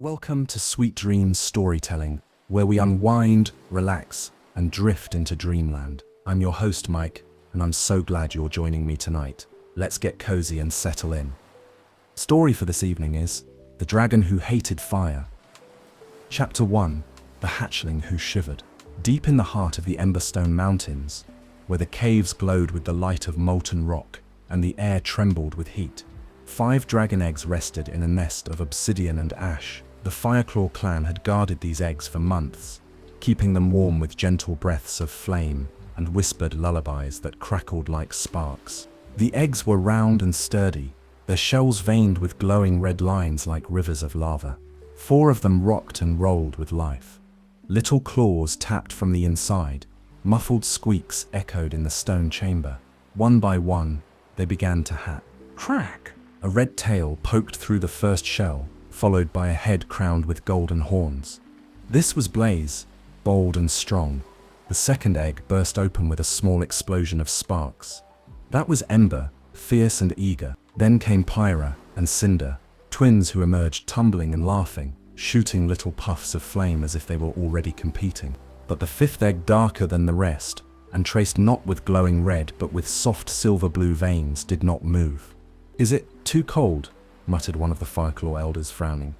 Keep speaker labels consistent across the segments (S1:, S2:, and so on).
S1: Welcome to Sweet Dreams Storytelling, where we unwind, relax, and drift into dreamland. I'm your host, Mike, and I'm so glad you're joining me tonight. Let's get cozy and settle in. Story for this evening is The Dragon Who Hated Fire. Chapter 1, The Hatchling Who Shivered. Deep in the heart of the Emberstone Mountains, where the caves glowed with the light of molten rock and the air trembled with heat, 5 dragon eggs rested in a nest of obsidian and ash. The Fireclaw clan had guarded these eggs for months, keeping them warm with gentle breaths of flame and whispered lullabies that crackled like sparks. The eggs were round and sturdy, their shells veined with glowing red lines like rivers of lava. 4 of them rocked and rolled with life. Little claws tapped from the inside, muffled squeaks echoed in the stone chamber. One by one, they began to hatch. Crack! A red tail poked through the first shell, followed by a head crowned with golden horns. This was Blaze, bold and strong. The second egg burst open with a small explosion of sparks. That was Ember, fierce and eager. Then came Pyra and Cinder, twins who emerged tumbling and laughing, shooting little puffs of flame as if they were already competing. But the 5th egg, darker than the rest, and traced not with glowing red but with soft silver blue veins, did not move. "Is it too cold?" muttered one of the Fireclaw elders, frowning.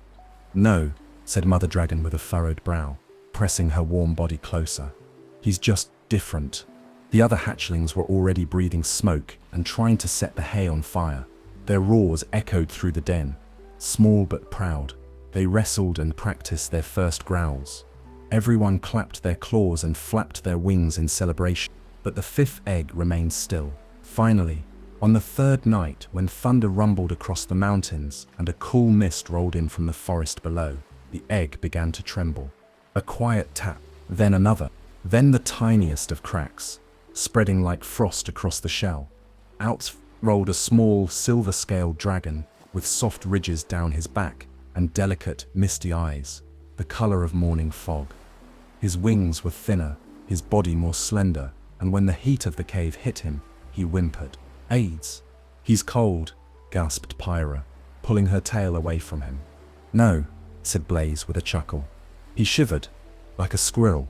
S1: "No," said Mother Dragon with a furrowed brow, pressing her warm body closer. "He's just different." The other hatchlings were already breathing smoke and trying to set the hay on fire. Their roars echoed through the den. Small but proud, they wrestled and practiced their first growls. Everyone clapped their claws and flapped their wings in celebration. But the 5th egg remained still. Finally, on the 3rd night, when thunder rumbled across the mountains and a cool mist rolled in from the forest below, the egg began to tremble. A quiet tap, then another, then the tiniest of cracks, spreading like frost across the shell. Out rolled a small, silver-scaled dragon with soft ridges down his back and delicate, misty eyes, the color of morning fog. His wings were thinner, his body more slender, and when the heat of the cave hit him, he whimpered. "AIDS. He's cold," gasped Pyra, pulling her tail away from him. "No," said Blaze with a chuckle. "He shivered, like a squirrel."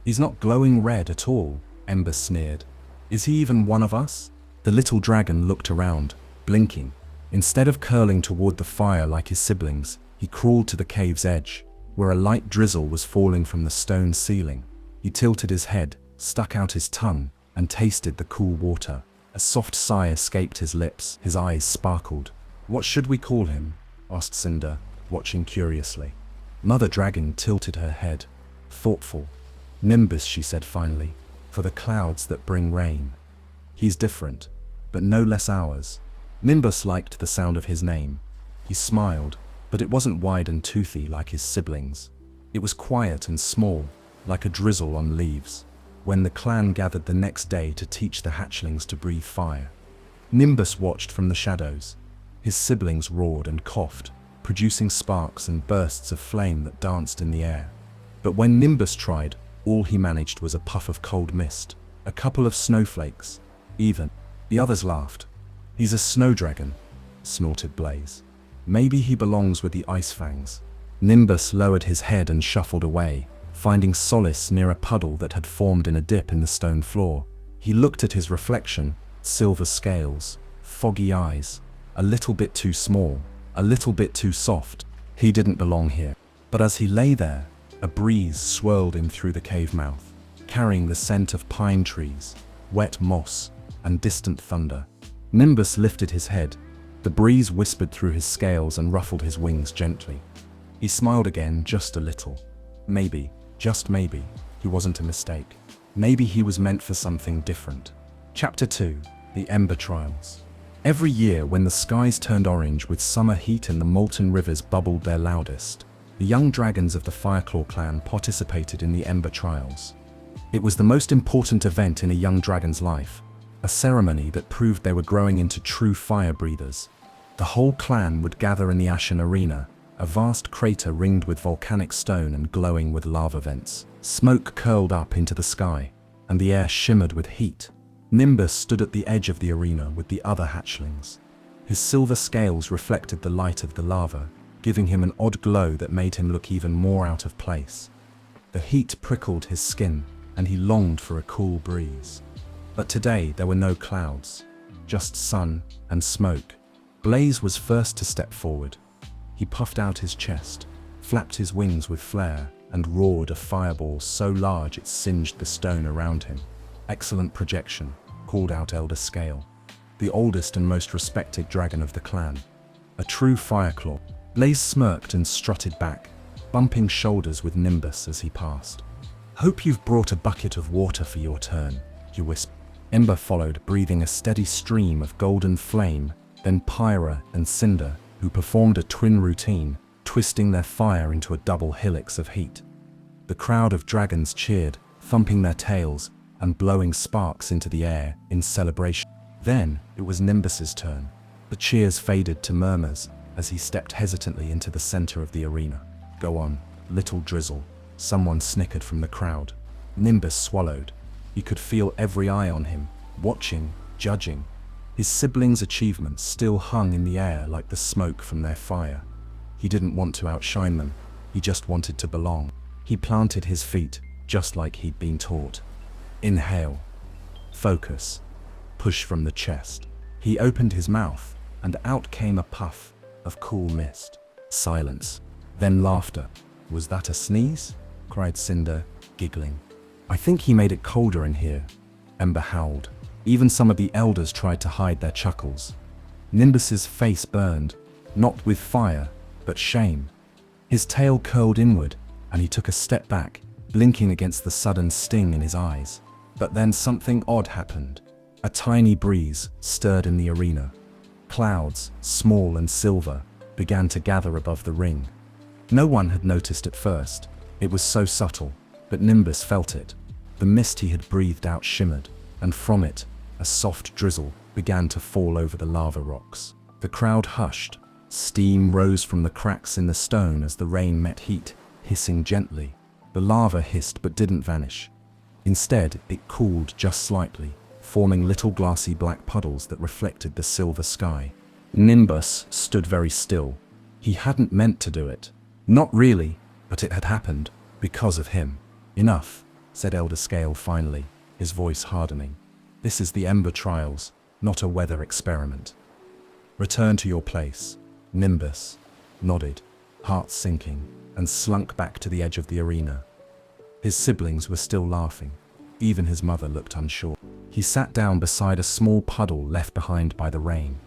S1: "He's not glowing red at all," Ember sneered. "Is he even one of us?" The little dragon looked around, blinking. Instead of curling toward the fire like his siblings, he crawled to the cave's edge, where a light drizzle was falling from the stone ceiling. He tilted his head, stuck out his tongue, and tasted the cool water. A soft sigh escaped his lips, his eyes sparkled. "What should we call him?" asked Cinder, watching curiously. Mother Dragon tilted her head, thoughtful. "Nimbus," she said finally, "for the clouds that bring rain. He's different, but no less ours." Nimbus liked the sound of his name. He smiled, but it wasn't wide and toothy like his siblings. It was quiet and small, like a drizzle on leaves. When the clan gathered the next day to teach the hatchlings to breathe fire, Nimbus watched from the shadows. His siblings roared and coughed, producing sparks and bursts of flame that danced in the air. But when Nimbus tried, all he managed was a puff of cold mist, a couple of snowflakes, even. The others laughed. "He's a snow dragon," snorted Blaze. "Maybe he belongs with the Ice Fangs." Nimbus lowered his head and shuffled away, finding solace near a puddle that had formed in a dip in the stone floor. He looked at his reflection, silver scales, foggy eyes, a little bit too small, a little bit too soft. He didn't belong here. But as he lay there, a breeze swirled in through the cave mouth, carrying the scent of pine trees, wet moss, and distant thunder. Nimbus lifted his head. The breeze whispered through his scales and ruffled his wings gently. He smiled again, just a little. Maybe, just maybe, he wasn't a mistake. Maybe he was meant for something different. Chapter 2, The Ember Trials. Every year when the skies turned orange with summer heat and the molten rivers bubbled their loudest, the young dragons of the Fireclaw clan participated in the Ember Trials. It was the most important event in a young dragon's life, a ceremony that proved they were growing into true fire breathers. The whole clan would gather in the Ashen Arena, a vast crater ringed with volcanic stone and glowing with lava vents. Smoke curled up into the sky, and the air shimmered with heat. Nimbus stood at the edge of the arena with the other hatchlings. His silver scales reflected the light of the lava, giving him an odd glow that made him look even more out of place. The heat prickled his skin, and he longed for a cool breeze. But today there were no clouds, just sun and smoke. Blaze was first to step forward. He puffed out his chest, flapped his wings with flair, and roared a fireball so large it singed the stone around him. "Excellent projection," called out Elder Scale, the oldest and most respected dragon of the clan. "A true fireclaw." Blaze smirked and strutted back, bumping shoulders with Nimbus as he passed. "Hope you've brought a bucket of water for your turn," he whispered. Ember followed, breathing a steady stream of golden flame, then Pyra and Cinder, who performed a twin routine, twisting their fire into a double helix of heat. The crowd of dragons cheered, thumping their tails and blowing sparks into the air in celebration. Then it was Nimbus's turn. The cheers faded to murmurs as he stepped hesitantly into the center of the arena. "Go on, little drizzle," someone snickered from the crowd. Nimbus swallowed. He could feel every eye on him, watching, judging. His siblings' achievements still hung in the air like the smoke from their fire. He didn't want to outshine them, he just wanted to belong. He planted his feet, just like he'd been taught. Inhale. Focus. Push from the chest. He opened his mouth, and out came a puff of cool mist. Silence. Then laughter. "Was that a sneeze?" cried Cinder, giggling. "I think he made it colder in here," Ember howled. Even some of the elders tried to hide their chuckles. Nimbus's face burned, not with fire, but shame. His tail curled inward, and he took a step back, blinking against the sudden sting in his eyes. But then something odd happened. A tiny breeze stirred in the arena. Clouds, small and silver, began to gather above the ring. No one had noticed at first. It was so subtle, but Nimbus felt it. The mist he had breathed out shimmered, and from it, a soft drizzle began to fall over the lava rocks. The crowd hushed. Steam rose from the cracks in the stone as the rain met heat, hissing gently. The lava hissed but didn't vanish. Instead, it cooled just slightly, forming little glassy black puddles that reflected the silver sky. Nimbus stood very still. He hadn't meant to do it. Not really, but it had happened, because of him. "Enough," said Elder Scale finally, his voice hardening. "This is the Ember Trials, not a weather experiment. Return to your place." Nimbus nodded, heart sinking, and slunk back to the edge of the arena. His siblings were still laughing. Even his mother looked unsure. He sat down beside a small puddle left behind by the rain.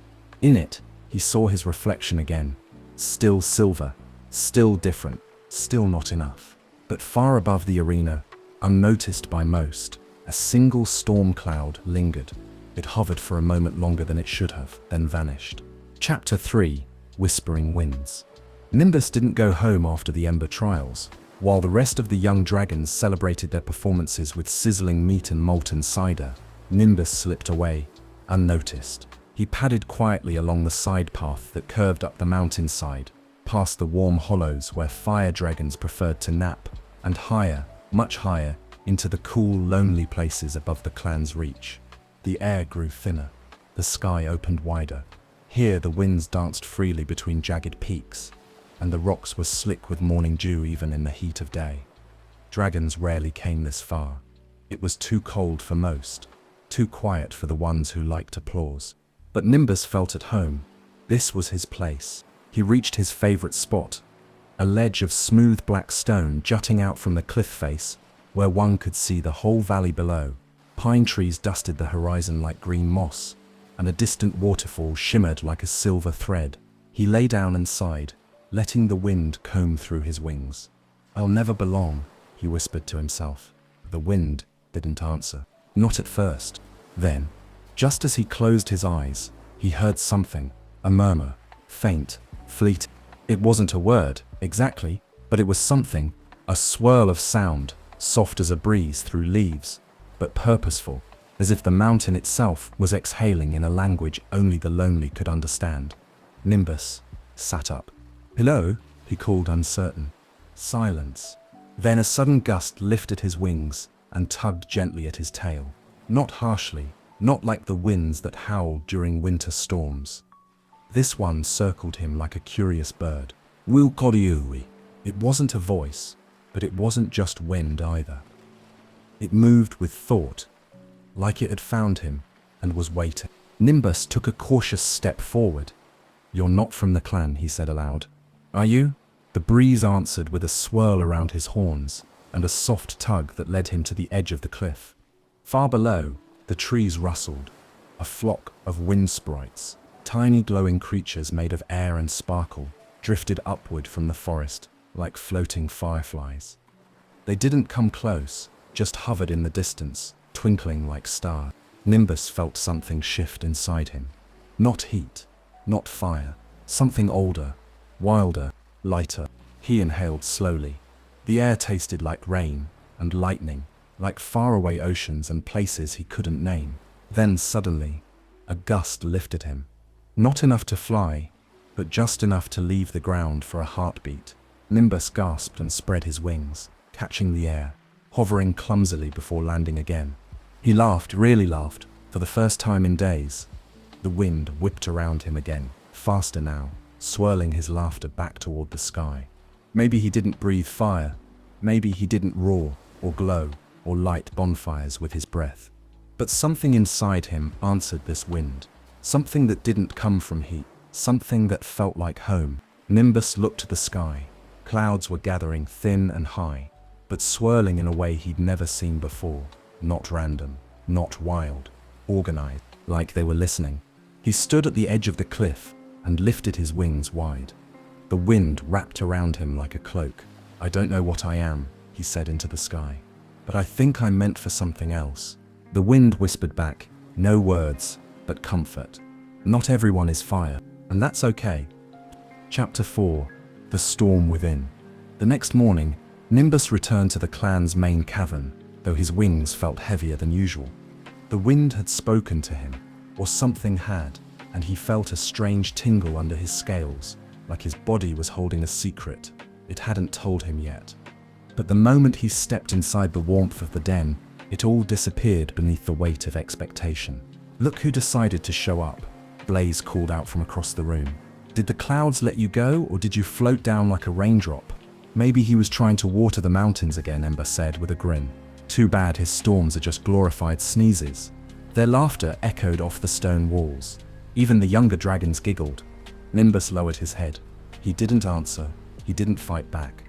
S1: In it, he saw his reflection again. Still silver, still different, still not enough. But far above the arena, unnoticed by most, a single storm cloud lingered. It hovered for a moment longer than it should have, then vanished. Chapter 3: Whispering Winds. Nimbus didn't go home after the Ember Trials. While the rest of the young dragons celebrated their performances with sizzling meat and molten cider, Nimbus slipped away, unnoticed. He padded quietly along the side path that curved up the mountainside, past the warm hollows where fire dragons preferred to nap, and higher, much higher, into the cool, lonely places above the clan's reach. The air grew thinner. The sky opened wider. Here the winds danced freely between jagged peaks, and the rocks were slick with morning dew even in the heat of day. Dragons rarely came this far. It was too cold for most, too quiet for the ones who liked applause. But Nimbus felt at home. This was his place. He reached his favorite spot, a ledge of smooth black stone jutting out from the cliff face, where one could see the whole valley below. Pine trees dusted the horizon like green moss, and a distant waterfall shimmered like a silver thread. He lay down and sighed, letting the wind comb through his wings. "I'll never belong," he whispered to himself. The wind didn't answer. Not at first. Then, just as he closed his eyes, he heard something, a murmur, faint, fleeting. It wasn't a word, exactly, but it was something, a swirl of sound, soft as a breeze through leaves, but purposeful, as if the mountain itself was exhaling in a language only the lonely could understand. Nimbus sat up. "Hello?" he called, uncertain. Silence. Then a sudden gust lifted his wings and tugged gently at his tail. Not harshly, not like the winds that howled during winter storms. This one circled him like a curious bird, Wilkodiui. It wasn't a voice, but it wasn't just wind either. It moved with thought, like it had found him and was waiting. Nimbus took a cautious step forward. "You're not from the clan," he said aloud. "Are you?" The breeze answered with a swirl around his horns and a soft tug that led him to the edge of the cliff. Far below, the trees rustled, a flock of wind sprites, tiny glowing creatures made of air and sparkle, drifted upward from the forest like floating fireflies. They didn't come close, just hovered in the distance, twinkling like stars. Nimbus felt something shift inside him. Not heat, not fire, something older, wilder, lighter. He inhaled slowly. The air tasted like rain and lightning, like faraway oceans and places he couldn't name. Then suddenly, a gust lifted him. Not enough to fly, but just enough to leave the ground for a heartbeat. Nimbus gasped and spread his wings, catching the air, hovering clumsily before landing again. He laughed, really laughed, for the first time in days. The wind whipped around him again, faster now, swirling his laughter back toward the sky. Maybe he didn't breathe fire, maybe he didn't roar or glow or light bonfires with his breath. But something inside him answered this wind, something that didn't come from heat, something that felt like home. Nimbus looked to the sky. Clouds were gathering thin and high, but swirling in a way he'd never seen before. Not random, not wild, organized, like they were listening. He stood at the edge of the cliff and lifted his wings wide. The wind wrapped around him like a cloak. "I don't know what I am," he said into the sky, "but I think I'm meant for something else." The wind whispered back, no words, but comfort. "Not everyone is fire, and that's okay." Chapter 4. The Storm Within. The next morning, Nimbus returned to the clan's main cavern, though his wings felt heavier than usual. The wind had spoken to him, or something had, and he felt a strange tingle under his scales, like his body was holding a secret it hadn't told him yet. But the moment he stepped inside the warmth of the den, it all disappeared beneath the weight of expectation. "Look who decided to show up," Blaze called out from across the room. "Did the clouds let you go, or did you float down like a raindrop?" "Maybe he was trying to water the mountains again," Ember said with a grin. "Too bad his storms are just glorified sneezes." Their laughter echoed off the stone walls. Even the younger dragons giggled. Nimbus lowered his head. He didn't answer. He didn't fight back.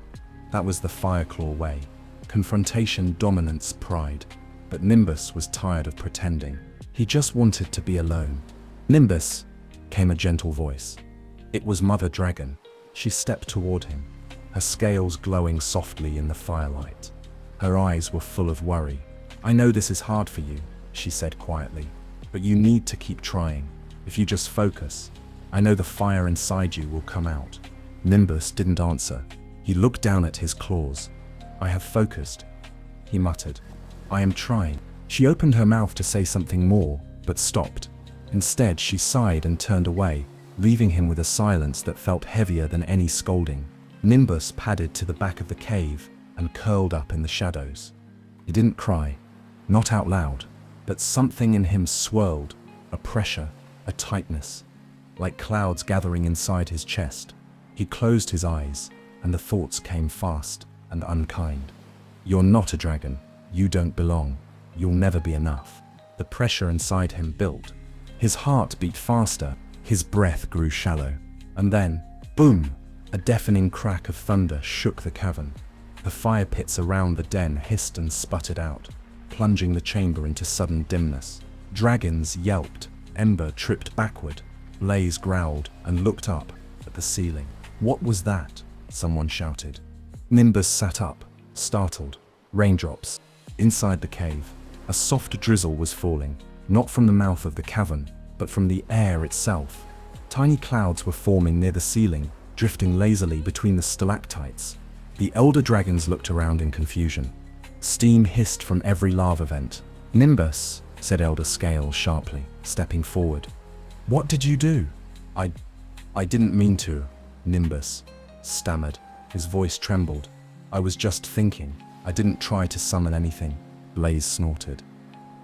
S1: That was the Fireclaw way. Confrontation, dominance, pride. But Nimbus was tired of pretending. He just wanted to be alone. "Nimbus," came a gentle voice. It was Mother Dragon. She stepped toward him, her scales glowing softly in the firelight. Her eyes were full of worry. "I know this is hard for you," she said quietly, "but you need to keep trying. If you just focus, I know the fire inside you will come out." Nimbus didn't answer. He looked down at his claws. "I have focused," he muttered. "I am trying." She opened her mouth to say something more, but stopped. Instead, she sighed and turned away, leaving him with a silence that felt heavier than any scolding. Nimbus padded to the back of the cave and curled up in the shadows. He didn't cry, not out loud, but something in him swirled, a pressure, a tightness, like clouds gathering inside his chest. He closed his eyes, and the thoughts came fast and unkind. "You're not a dragon. You don't belong. You'll never be enough." The pressure inside him built. His heart beat faster, his breath grew shallow. And then, boom! A deafening crack of thunder shook the cavern. The fire pits around the den hissed and sputtered out, plunging the chamber into sudden dimness. Dragons yelped, Ember tripped backward, Blaze growled and looked up at the ceiling. "What was that?" someone shouted. Nimbus sat up, startled. Raindrops. Inside the cave, a soft drizzle was falling, not from the mouth of the cavern, but from the air itself. Tiny clouds were forming near the ceiling, drifting lazily between the stalactites. The elder dragons looked around in confusion. Steam hissed from every lava vent. "Nimbus," said Elder Scale sharply, stepping forward. "What did you do?" I didn't mean to," Nimbus stammered. His voice trembled. "I was just thinking. I didn't try to summon anything," Blaze snorted.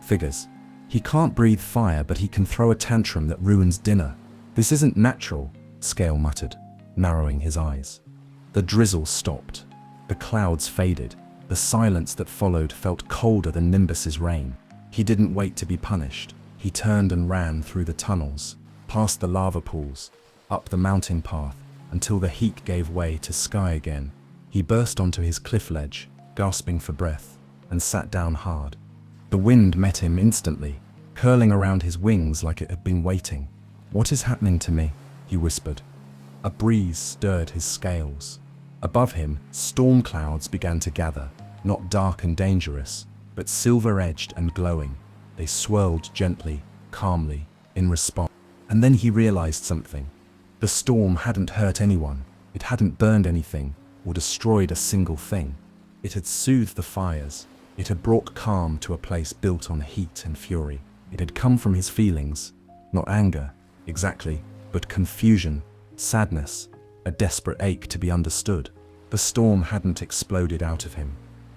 S1: "Figures. He can't breathe fire, but he can throw a tantrum that ruins dinner. This isn't natural," Scale muttered, narrowing his eyes. The drizzle stopped. The clouds faded. The silence that followed felt colder than Nimbus's rain. He didn't wait to be punished. He turned and ran through the tunnels, past the lava pools, up the mountain path, until the heat gave way to sky again. He burst onto his cliff ledge, gasping for breath, and sat down hard. The wind met him instantly, curling around his wings like it had been waiting. "What is happening to me?" he whispered. A breeze stirred his scales. Above him, storm clouds began to gather, not dark and dangerous, but silver-edged and glowing. They swirled gently, calmly, in response. And then he realized something. The storm hadn't hurt anyone. It hadn't burned anything or destroyed a single thing. It had soothed the fires. It had brought calm to a place built on heat and fury. It had come from his feelings, not anger, exactly, but confusion, sadness, a desperate ache to be understood. The storm hadn't exploded out of him.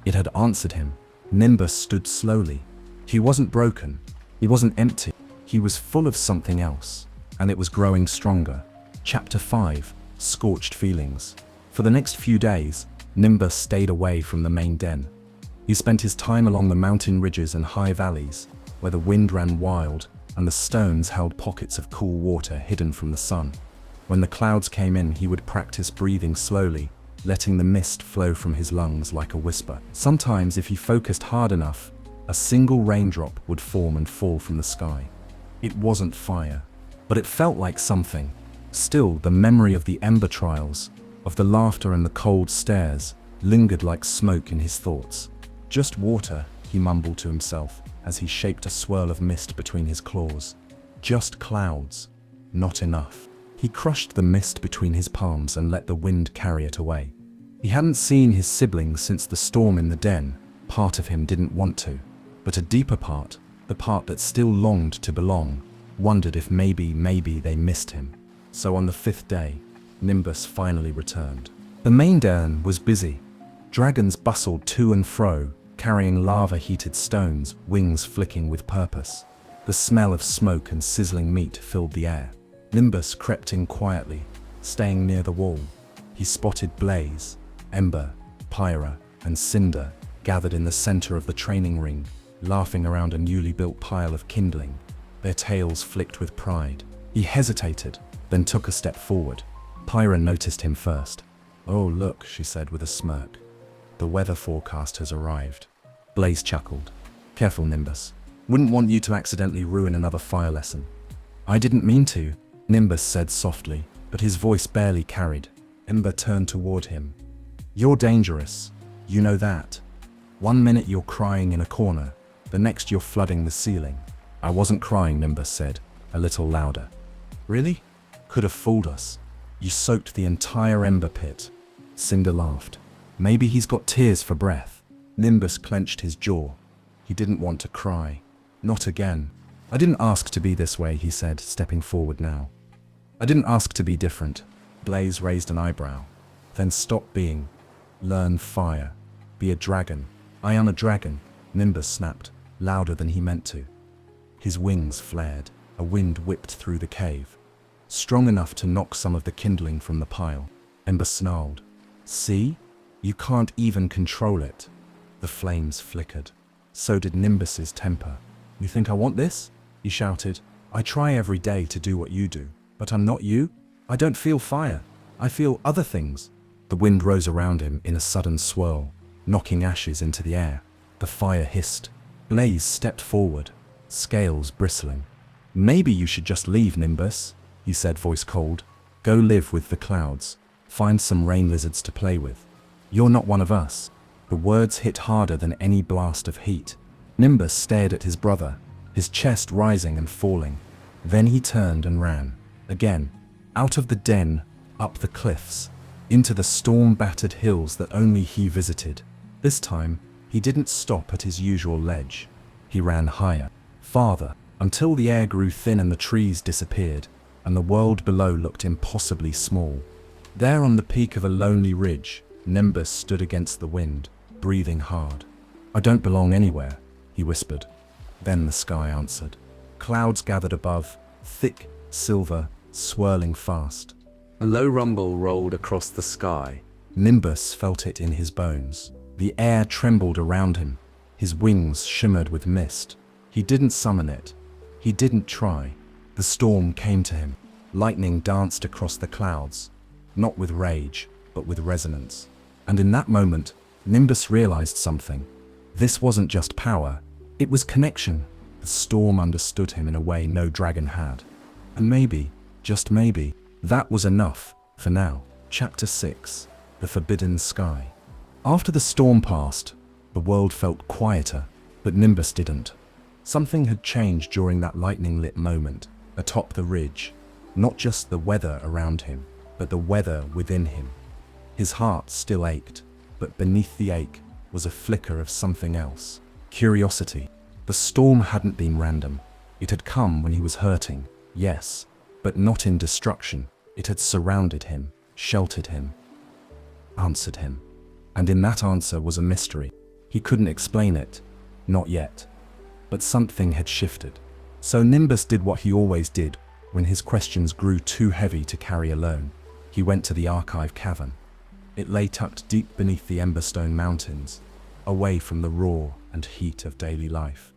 S1: It had answered him. Nimbus stood slowly. He wasn't broken. He wasn't empty. He was full of something else, and it was growing stronger. Chapter 5: Scorched Feelings. For the next few days, Nimbus stayed away from the main den. He spent his time along the mountain ridges and high valleys, where the wind ran wild and the stones held pockets of cool water hidden from the sun. When the clouds came in, he would practice breathing slowly, letting the mist flow from his lungs like a whisper. Sometimes, if he focused hard enough, a single raindrop would form and fall from the sky. It wasn't fire, but it felt like something. Still, the memory of the ember trials, of the laughter and the cold stares, lingered like smoke in his thoughts. "Just water," he mumbled to himself as he shaped a swirl of mist between his claws. "Just clouds. Not enough." He crushed the mist between his palms and let the wind carry it away. He hadn't seen his siblings since the storm in the den. Part of him didn't want to, but a deeper part, the part that still longed to belong, wondered if maybe they missed him. So on the 5th day, Nimbus finally returned. The main den was busy. Dragons bustled to and fro, carrying lava-heated stones, wings flicking with purpose. The smell of smoke and sizzling meat filled the air. Nimbus crept in quietly, staying near the wall. He spotted Blaze, Ember, Pyra, and Cinder gathered in the center of the training ring, laughing around a newly built pile of kindling. Their tails flicked with pride. He hesitated, then took a step forward. Pyra noticed him first. "Oh, look," she said with a smirk. "The weather forecast has arrived." Blaze chuckled. "Careful, Nimbus. Wouldn't want you to accidentally ruin another fire lesson." "I didn't mean to," Nimbus said softly, but his voice barely carried. Ember turned toward him. "You're dangerous. You know that. One minute you're crying in a corner, the next you're flooding the ceiling." "I wasn't crying," Nimbus said, a little louder. "Really? Could have fooled us. You soaked the entire ember pit." Cinder laughed. "Maybe he's got tears for breath." Nimbus clenched his jaw. He didn't want to cry. Not again. "I didn't ask to be this way," he said, stepping forward now. "I didn't ask to be different." Blaze raised an eyebrow. "Then stop being. Learn fire. Be a dragon." "I am a dragon," Nimbus snapped, louder than he meant to. His wings flared. A wind whipped through the cave, strong enough to knock some of the kindling from the pile. Ember snarled. "See? You can't even control it." The flames flickered. So did Nimbus's temper. "You think I want this?" he shouted. "I try every day to do what you do, but I'm not you. I don't feel fire. I feel other things." The wind rose around him in a sudden swirl, knocking ashes into the air. The fire hissed. Blaze stepped forward, scales bristling. "Maybe you should just leave, Nimbus," he said, voice cold. "Go live with the clouds. Find some rain lizards to play with. You're not one of us." The words hit harder than any blast of heat. Nimbus stared at his brother, his chest rising and falling. Then he turned and ran. Again, out of the den, up the cliffs, into the storm-battered hills that only he visited. This time, he didn't stop at his usual ledge. He ran higher, farther, until the air grew thin and the trees disappeared, and the world below looked impossibly small. There on the peak of a lonely ridge, Nimbus stood against the wind, breathing hard. "I don't belong anywhere," he whispered. Then the sky answered. Clouds gathered above, thick, silver, swirling fast. A low rumble rolled across the sky, Nimbus felt it in his bones. The air trembled around him. His wings shimmered with mist. He didn't summon it. He didn't try. The storm came to him. Lightning danced across the clouds, not with rage, but with resonance. And in that moment, Nimbus realized something. This wasn't just power, it was connection. The storm understood him in a way no dragon had. And maybe, just maybe, that was enough for now. Chapter 6. The Forbidden Sky. After the storm passed, the world felt quieter, but Nimbus didn't. Something had changed during that lightning-lit moment, atop the ridge. Not just the weather around him, but the weather within him. His heart still ached, but beneath the ache was a flicker of something else. Curiosity. The storm hadn't been random. It had come when he was hurting, yes, but not in destruction. It had surrounded him, sheltered him, answered him. And in that answer was a mystery. He couldn't explain it, not yet. But something had shifted. So Nimbus did what he always did when his questions grew too heavy to carry alone. He went to the archive cavern. It lay tucked deep beneath the Emberstone Mountains, away from the roar and heat of daily life.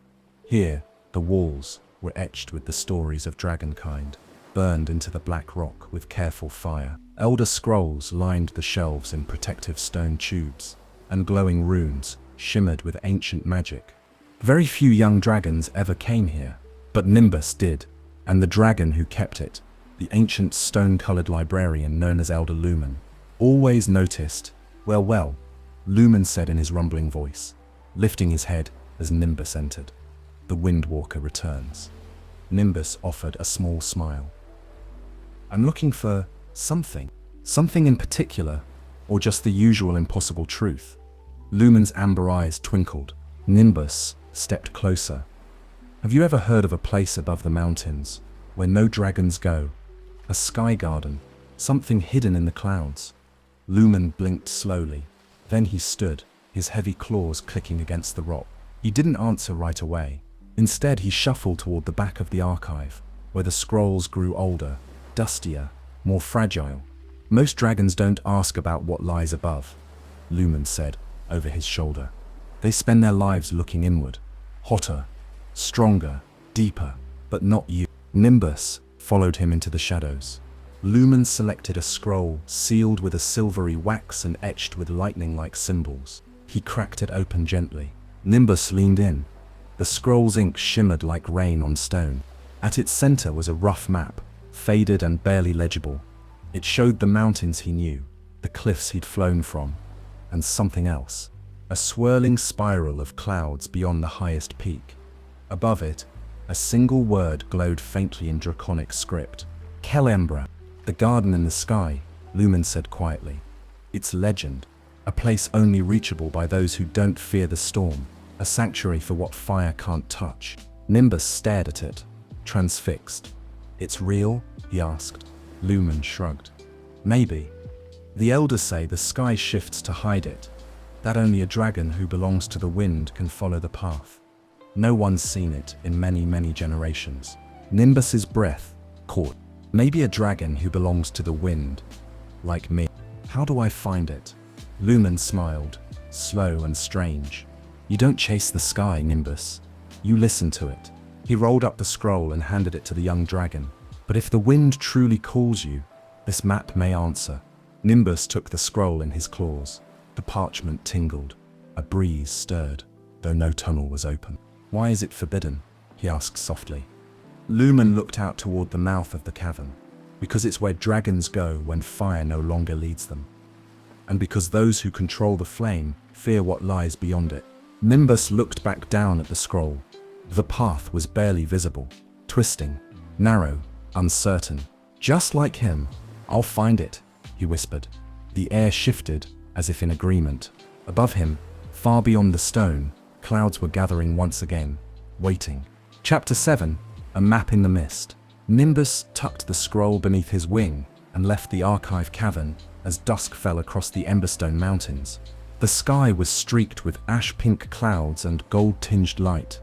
S1: Here, the walls were etched with the stories of dragonkind, burned into the black rock with careful fire. Elder scrolls lined the shelves in protective stone tubes, and glowing runes shimmered with ancient magic. Very few young dragons ever came here, but Nimbus did, and the dragon who kept it, the ancient stone-colored librarian known as Elder Lumen, always noticed. Well, Lumen said in his rumbling voice, lifting his head as Nimbus entered. The Windwalker returns. Nimbus offered a small smile. I'm looking for something in particular, or just the usual impossible truth. Lumen's amber eyes twinkled. Nimbus stepped closer. Have you ever heard of a place above the mountains, where no dragons go? A sky garden, something hidden in the clouds. Lumen blinked slowly. Then he stood, his heavy claws clicking against the rock. He didn't answer right away. Instead, he shuffled toward the back of the archive, where the scrolls grew older, dustier, more fragile. Most dragons don't ask about what lies above, Lumen said, over his shoulder. They spend their lives looking inward. Hotter, stronger, deeper, but not you. Nimbus followed him into the shadows. Lumen selected a scroll sealed with a silvery wax and etched with lightning-like symbols. He cracked it open gently. Nimbus leaned in. The scroll's ink shimmered like rain on stone. At its center was a rough map, faded and barely legible. It showed the mountains he knew, the cliffs he'd flown from, and something else. A swirling spiral of clouds beyond the highest peak. Above it, a single word glowed faintly in draconic script. Kelembra, the garden in the sky, Lumen said quietly. It's legend, a place only reachable by those who don't fear the storm, a sanctuary for what fire can't touch. Nimbus stared at it, transfixed. It's real? He asked. Lumen shrugged. Maybe. The elders say the sky shifts to hide it, that only a dragon who belongs to the wind can follow the path. No one's seen it in many, many generations. Nimbus's breath caught. Maybe a dragon who belongs to the wind, like me. How do I find it? Lumen smiled, slow and strange. You don't chase the sky, Nimbus. You listen to it. He rolled up the scroll and handed it to the young dragon. But if the wind truly calls you, this map may answer. Nimbus took the scroll in his claws. The parchment tingled. A breeze stirred, though no tunnel was open. Why is it forbidden? He asked softly. Lumen looked out toward the mouth of the cavern. Because it's where dragons go when fire no longer leads them. And because those who control the flame fear what lies beyond it. Nimbus looked back down at the scroll. The path was barely visible, twisting, narrow, uncertain. Just like him. I'll find it, he whispered. The air shifted, as if in agreement. Above him, far beyond the stone, clouds were gathering once again, waiting. Chapter 7. A Map in the Mist. Nimbus tucked the scroll beneath his wing and left the archive cavern as dusk fell across the Emberstone Mountains. The sky was streaked with ash-pink clouds and gold-tinged light.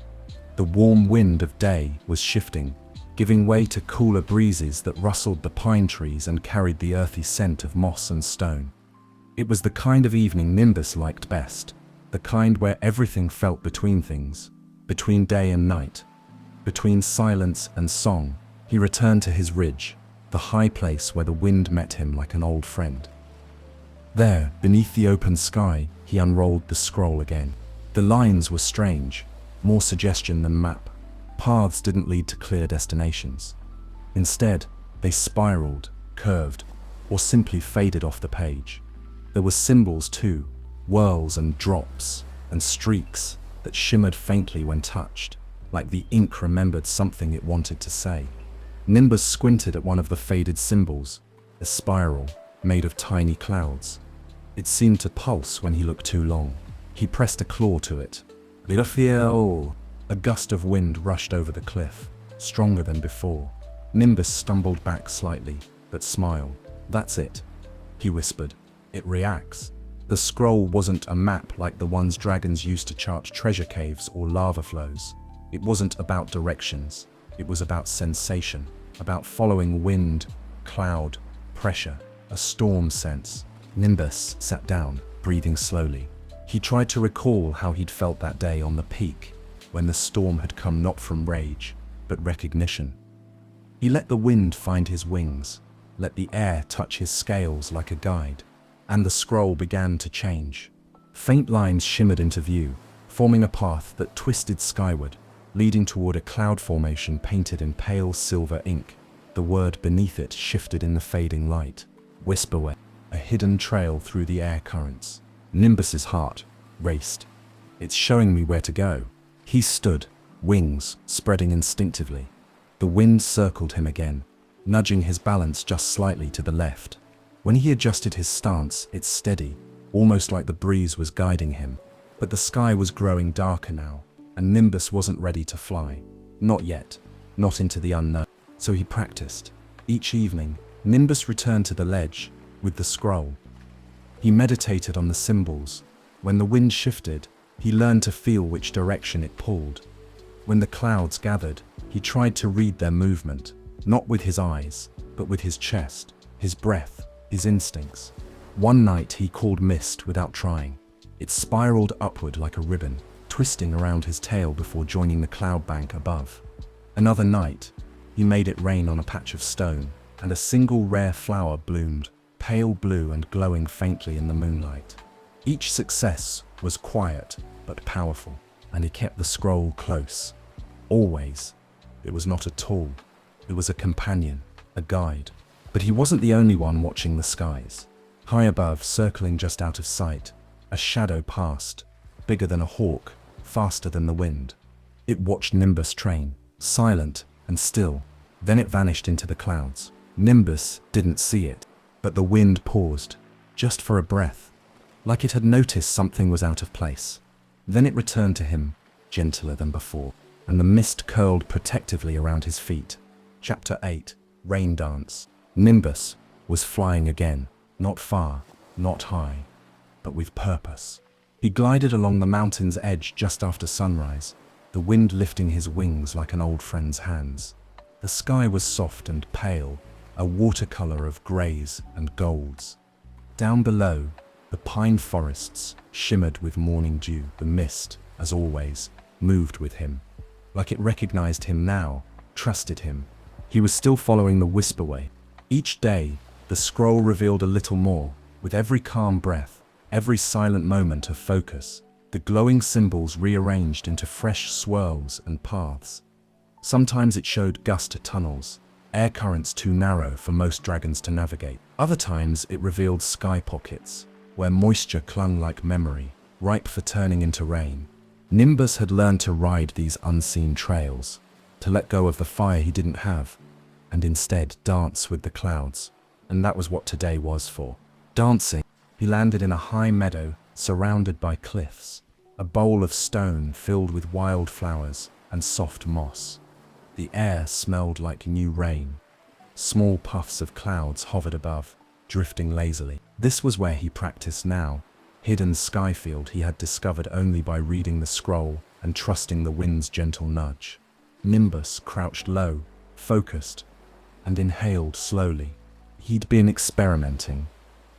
S1: The warm wind of day was shifting, giving way to cooler breezes that rustled the pine trees and carried the earthy scent of moss and stone. It was the kind of evening Nimbus liked best, the kind where everything felt between things, between day and night, between silence and song. He returned to his ridge, the high place where the wind met him like an old friend. There, beneath the open sky, he unrolled the scroll again. The lines were strange, more suggestion than map. Paths didn't lead to clear destinations. Instead, they spiraled, curved, or simply faded off the page. There were symbols too, whirls and drops, and streaks that shimmered faintly when touched, like the ink remembered something it wanted to say. Nimbus squinted at one of the faded symbols, a spiral made of tiny clouds. It seemed to pulse when he looked too long. He pressed a claw to it. A gust of wind rushed over the cliff, stronger than before. Nimbus stumbled back slightly, but smiled. "That's it," he whispered. "It reacts." The scroll wasn't a map like the ones dragons used to chart treasure caves or lava flows. It wasn't about directions. It was about sensation, about following wind, cloud, pressure, a storm sense. Nimbus sat down, breathing slowly. He tried to recall how he'd felt that day on the peak, when the storm had come not from rage, but recognition. He let the wind find his wings, let the air touch his scales like a guide, and the scroll began to change. Faint lines shimmered into view, forming a path that twisted skyward, leading toward a cloud formation painted in pale silver ink. The word beneath it shifted in the fading light. Whisperway, a hidden trail through the air currents. Nimbus's heart raced. "It's showing me where to go." He stood, wings spreading instinctively. The wind circled him again, nudging his balance just slightly to the left. When he adjusted his stance, it steadied, almost like the breeze was guiding him. But the sky was growing darker now, and Nimbus wasn't ready to fly. Not yet, not into the unknown. So he practiced. Each evening, Nimbus returned to the ledge with the scroll. He meditated on the symbols. When the wind shifted, he learned to feel which direction it pulled. When the clouds gathered, he tried to read their movement, not with his eyes, but with his chest, his breath, his instincts. One night he called mist without trying. It spiraled upward like a ribbon, twisting around his tail before joining the cloud bank above. Another night, he made it rain on a patch of stone, and a single rare flower bloomed, pale blue and glowing faintly in the moonlight. Each success was quiet but powerful, and he kept the scroll close. Always. It was not a tool. It was a companion, a guide. But he wasn't the only one watching the skies. High above, circling just out of sight, a shadow passed, bigger than a hawk, faster than the wind. It watched Nimbus train, silent and still. Then it vanished into the clouds. Nimbus didn't see it, but the wind paused, just for a breath, like it had noticed something was out of place. Then it returned to him, gentler than before, and the mist curled protectively around his feet. Chapter 8. Rain Dance. Nimbus was flying again, not far, not high, but with purpose. He glided along the mountain's edge just after sunrise, the wind lifting his wings like an old friend's hands. The sky was soft and pale, a watercolor of grays and golds. Down below, the pine forests shimmered with morning dew. The mist, as always, moved with him, like it recognized him now, trusted him. He was still following the whisperway. Each day, the scroll revealed a little more. With every calm breath, every silent moment of focus, the glowing symbols rearranged into fresh swirls and paths. Sometimes it showed gust tunnels, air currents too narrow for most dragons to navigate. Other times it revealed sky pockets, where moisture clung like memory, ripe for turning into rain. Nimbus had learned to ride these unseen trails, to let go of the fire he didn't have, and instead dance with the clouds. And that was what today was for. Dancing. He landed in a high meadow, surrounded by cliffs, a bowl of stone filled with wild flowers and soft moss. The air smelled like new rain. Small puffs of clouds hovered above, drifting lazily. This was where he practiced now, hidden skyfield he had discovered only by reading the scroll and trusting the wind's gentle nudge. Nimbus crouched low, focused, and inhaled slowly. He'd been experimenting,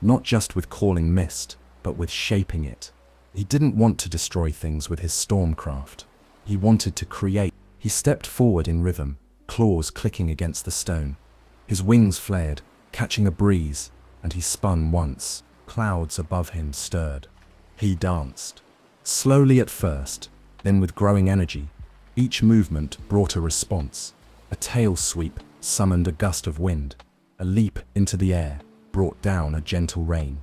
S1: not just with calling mist, but with shaping it. He didn't want to destroy things with his stormcraft. He wanted to create. He stepped forward in rhythm, claws clicking against the stone. His wings flared, catching a breeze, and he spun once. Clouds above him stirred. He danced. Slowly at first, then with growing energy. Each movement brought a response. A tail sweep summoned a gust of wind. A leap into the air brought down a gentle rain.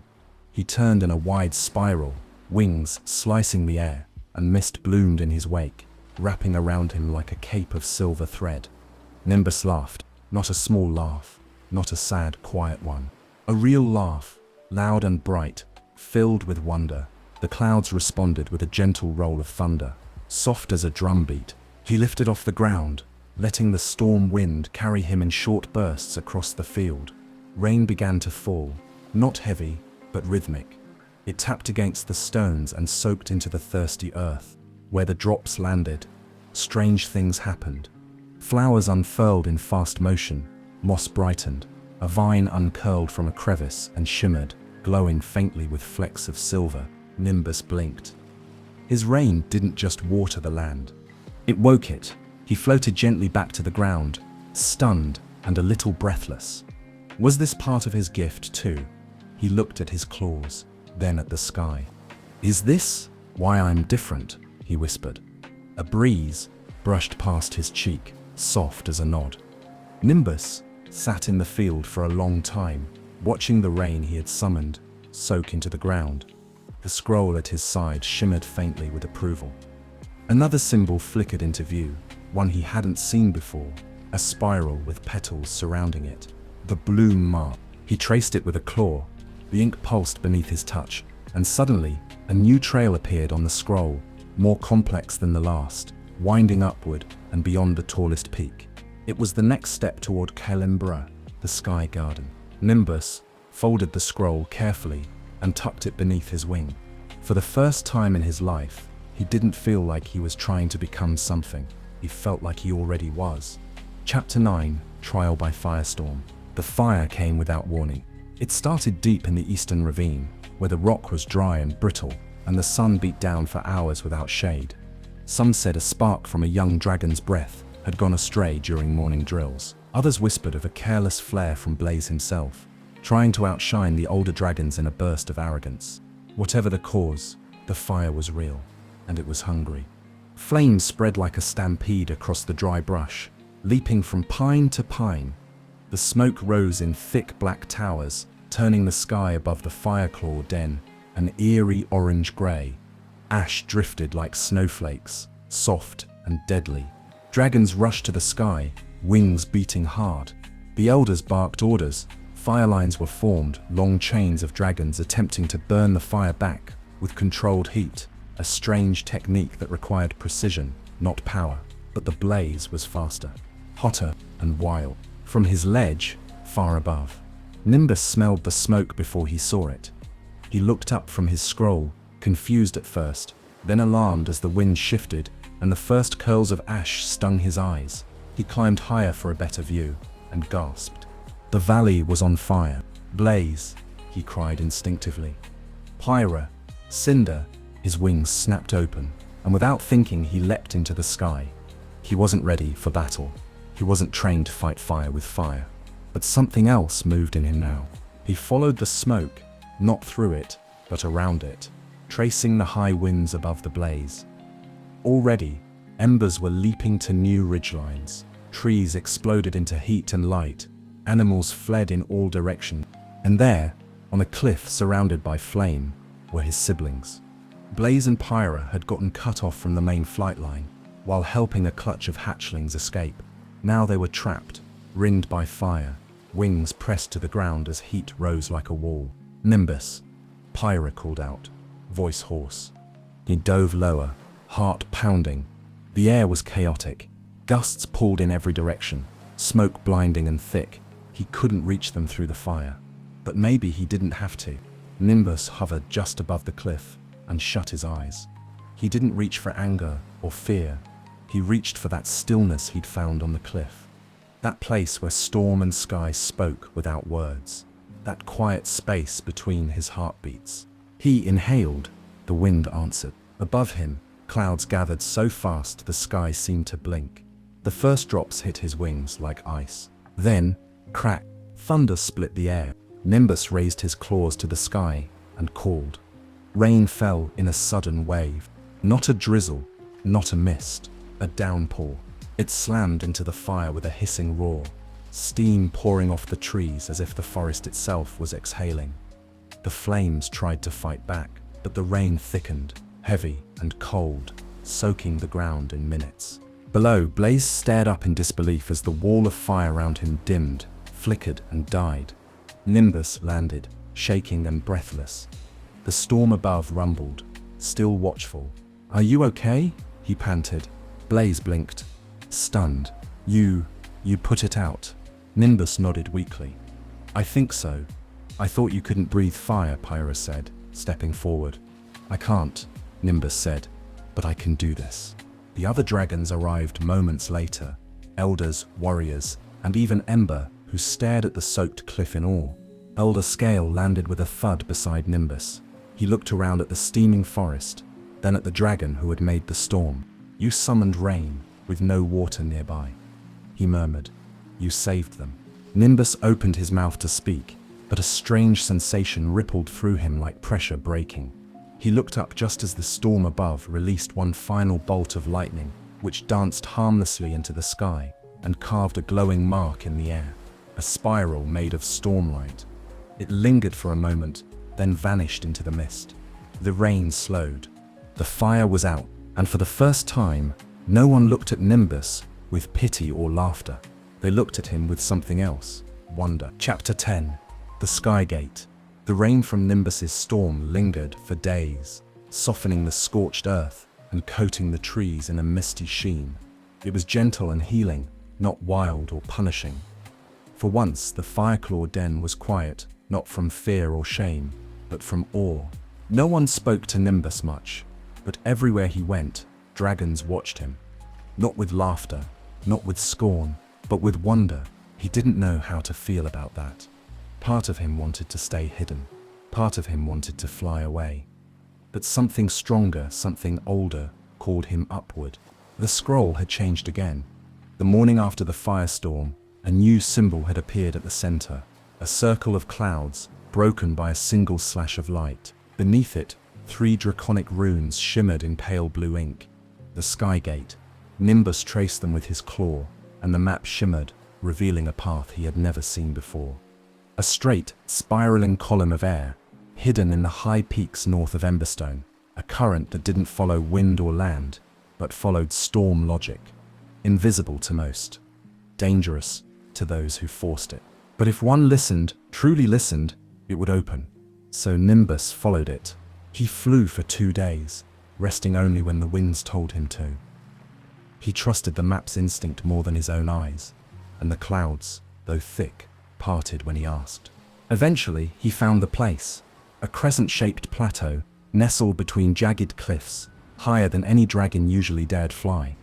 S1: He turned in a wide spiral, wings slicing the air, and mist bloomed in his wake, wrapping around him like a cape of silver thread. Nimbus laughed, not a small laugh, not a sad, quiet one. A real laugh, loud and bright, filled with wonder. The clouds responded with a gentle roll of thunder, soft as a drumbeat. He lifted off the ground, letting the storm wind carry him in short bursts across the field. Rain began to fall, not heavy, but rhythmic. It tapped against the stones and soaked into the thirsty earth. Where the drops landed, strange things happened. Flowers unfurled in fast motion, moss brightened, a vine uncurled from a crevice and shimmered, glowing faintly with flecks of silver. Nimbus blinked. His rain didn't just water the land. It woke it. He floated gently back to the ground, stunned and a little breathless. Was this part of his gift too? He looked at his claws, then at the sky. "Is this why I'm different?" he whispered. A breeze brushed past his cheek, soft as a nod. Nimbus sat in the field for a long time, watching the rain he had summoned soak into the ground. The scroll at his side shimmered faintly with approval. Another symbol flickered into view, one he hadn't seen before, a spiral with petals surrounding it. The bloom mark. He traced it with a claw. The ink pulsed beneath his touch, and suddenly, a new trail appeared on the scroll, more complex than the last, winding upward and beyond the tallest peak. It was the next step toward Kalimbra, the sky garden. Nimbus folded the scroll carefully and tucked it beneath his wing. For the first time in his life, he didn't feel like he was trying to become something. He felt like he already was. Chapter 9, Trial by Firestorm. The fire came without warning. It started deep in the eastern ravine, where the rock was dry and brittle, and the sun beat down for hours without shade. Some said a spark from a young dragon's breath had gone astray during morning drills. Others whispered of a careless flare from Blaze himself, trying to outshine the older dragons in a burst of arrogance. Whatever the cause, the fire was real, and it was hungry. Flames spread like a stampede across the dry brush, leaping from pine to pine. The smoke rose in thick black towers, turning the sky above the Fireclaw den an eerie orange-grey. Ash drifted like snowflakes, soft and deadly. Dragons rushed to the sky, wings beating hard. The elders barked orders. Fire lines were formed, long chains of dragons attempting to burn the fire back with controlled heat, a strange technique that required precision, not power. But the blaze was faster, hotter and wild. From his ledge, far above, Nimbus smelled the smoke before he saw it. He looked up from his scroll, confused at first, then alarmed as the wind shifted and the first curls of ash stung his eyes. He climbed higher for a better view and gasped. The valley was on fire. "Blaze," he cried instinctively. "Pyra, cinder." His wings snapped open, and without thinking he leapt into the sky. He wasn't ready for battle. He wasn't trained to fight fire with fire. But something else moved in him now. He followed the smoke, not through it, but around it, tracing the high winds above the blaze. Already, embers were leaping to new ridgelines. Trees exploded into heat and light. Animals fled in all directions. And there, on a cliff surrounded by flame, were his siblings. Blaze and Pyra had gotten cut off from the main flight line, while helping a clutch of hatchlings escape. Now they were trapped, ringed by fire, wings pressed to the ground as heat rose like a wall. "Nimbus," Pyra called out, voice hoarse. He dove lower, heart pounding. The air was chaotic. Gusts pulled in every direction, smoke blinding and thick. He couldn't reach them through the fire. But maybe he didn't have to. Nimbus hovered just above the cliff and shut his eyes. He didn't reach for anger or fear. He reached for that stillness he'd found on the cliff. That place where storm and sky spoke without words. that quiet space between his heartbeats. He inhaled, the wind answered. Above him, clouds gathered so fast the sky seemed to blink. The first drops hit his wings like ice. Then, crack, thunder split the air. Nimbus raised his claws to the sky and called. Rain fell in a sudden wave. Not a drizzle, not a mist, a downpour. It slammed into the fire with a hissing roar, steam pouring off the trees as if the forest itself was exhaling. The flames tried to fight back, but the rain thickened, heavy and cold, soaking the ground in minutes. Below, Blaze stared up in disbelief as the wall of fire around him dimmed, flickered and died. Nimbus landed, shaking and breathless. The storm above rumbled, still watchful. "Are you okay?" he panted. Blaze blinked, stunned. You put it out." Nimbus nodded weakly. "I think so. I thought you couldn't breathe fire," Pyra said, stepping forward. "I can't," Nimbus said, "but I can do this." The other dragons arrived moments later, elders, warriors, and even Ember, who stared at the soaked cliff in awe. Elder Scale landed with a thud beside Nimbus. He looked around at the steaming forest, then at the dragon who had made the storm. "You summoned rain, with no water nearby," he murmured. "You saved them." Nimbus opened his mouth to speak, but a strange sensation rippled through him like pressure breaking. He looked up just as the storm above released one final bolt of lightning, which danced harmlessly into the sky and carved a glowing mark in the air, a spiral made of stormlight. It lingered for a moment, then vanished into the mist. The rain slowed. The fire was out, and for the first time, no one looked at Nimbus with pity or laughter. They looked at him with something else, wonder. Chapter 10. The Skygate. The rain from Nimbus's storm lingered for days, softening the scorched earth and coating the trees in a misty sheen. It was gentle and healing, not wild or punishing. For once, the Fireclaw den was quiet, not from fear or shame, but from awe. No one spoke to Nimbus much, but everywhere he went, dragons watched him. Not with laughter, not with scorn, but with wonder. He didn't know how to feel about that. Part of him wanted to stay hidden. Part of him wanted to fly away. But something stronger, something older, called him upward. The scroll had changed again. The morning after the firestorm, a new symbol had appeared at the center, a circle of clouds, broken by a single slash of light. Beneath it, 3 draconic runes shimmered in pale blue ink. The Skygate. Nimbus traced them with his claw, and the map shimmered, revealing a path he had never seen before. A straight, spiraling column of air, hidden in the high peaks north of Emberstone, a current that didn't follow wind or land, but followed storm logic. Invisible to most, dangerous to those who forced it. But if one listened, truly listened, it would open. So Nimbus followed it. He flew for 2 days, resting only when the winds told him to. He trusted the map's instinct more than his own eyes, and the clouds, though thick, parted when he asked. Eventually, he found the place, a crescent-shaped plateau nestled between jagged cliffs, higher than any dragon usually dared fly.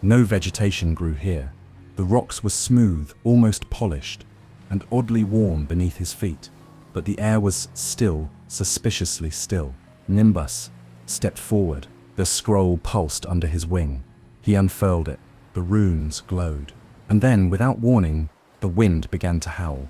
S1: No vegetation grew here. The rocks were smooth, almost polished, and oddly warm beneath his feet, but the air was still, suspiciously still. Nimbus stepped forward. The scroll pulsed under his wing. He unfurled it. The runes glowed. And then, without warning, the wind began to howl.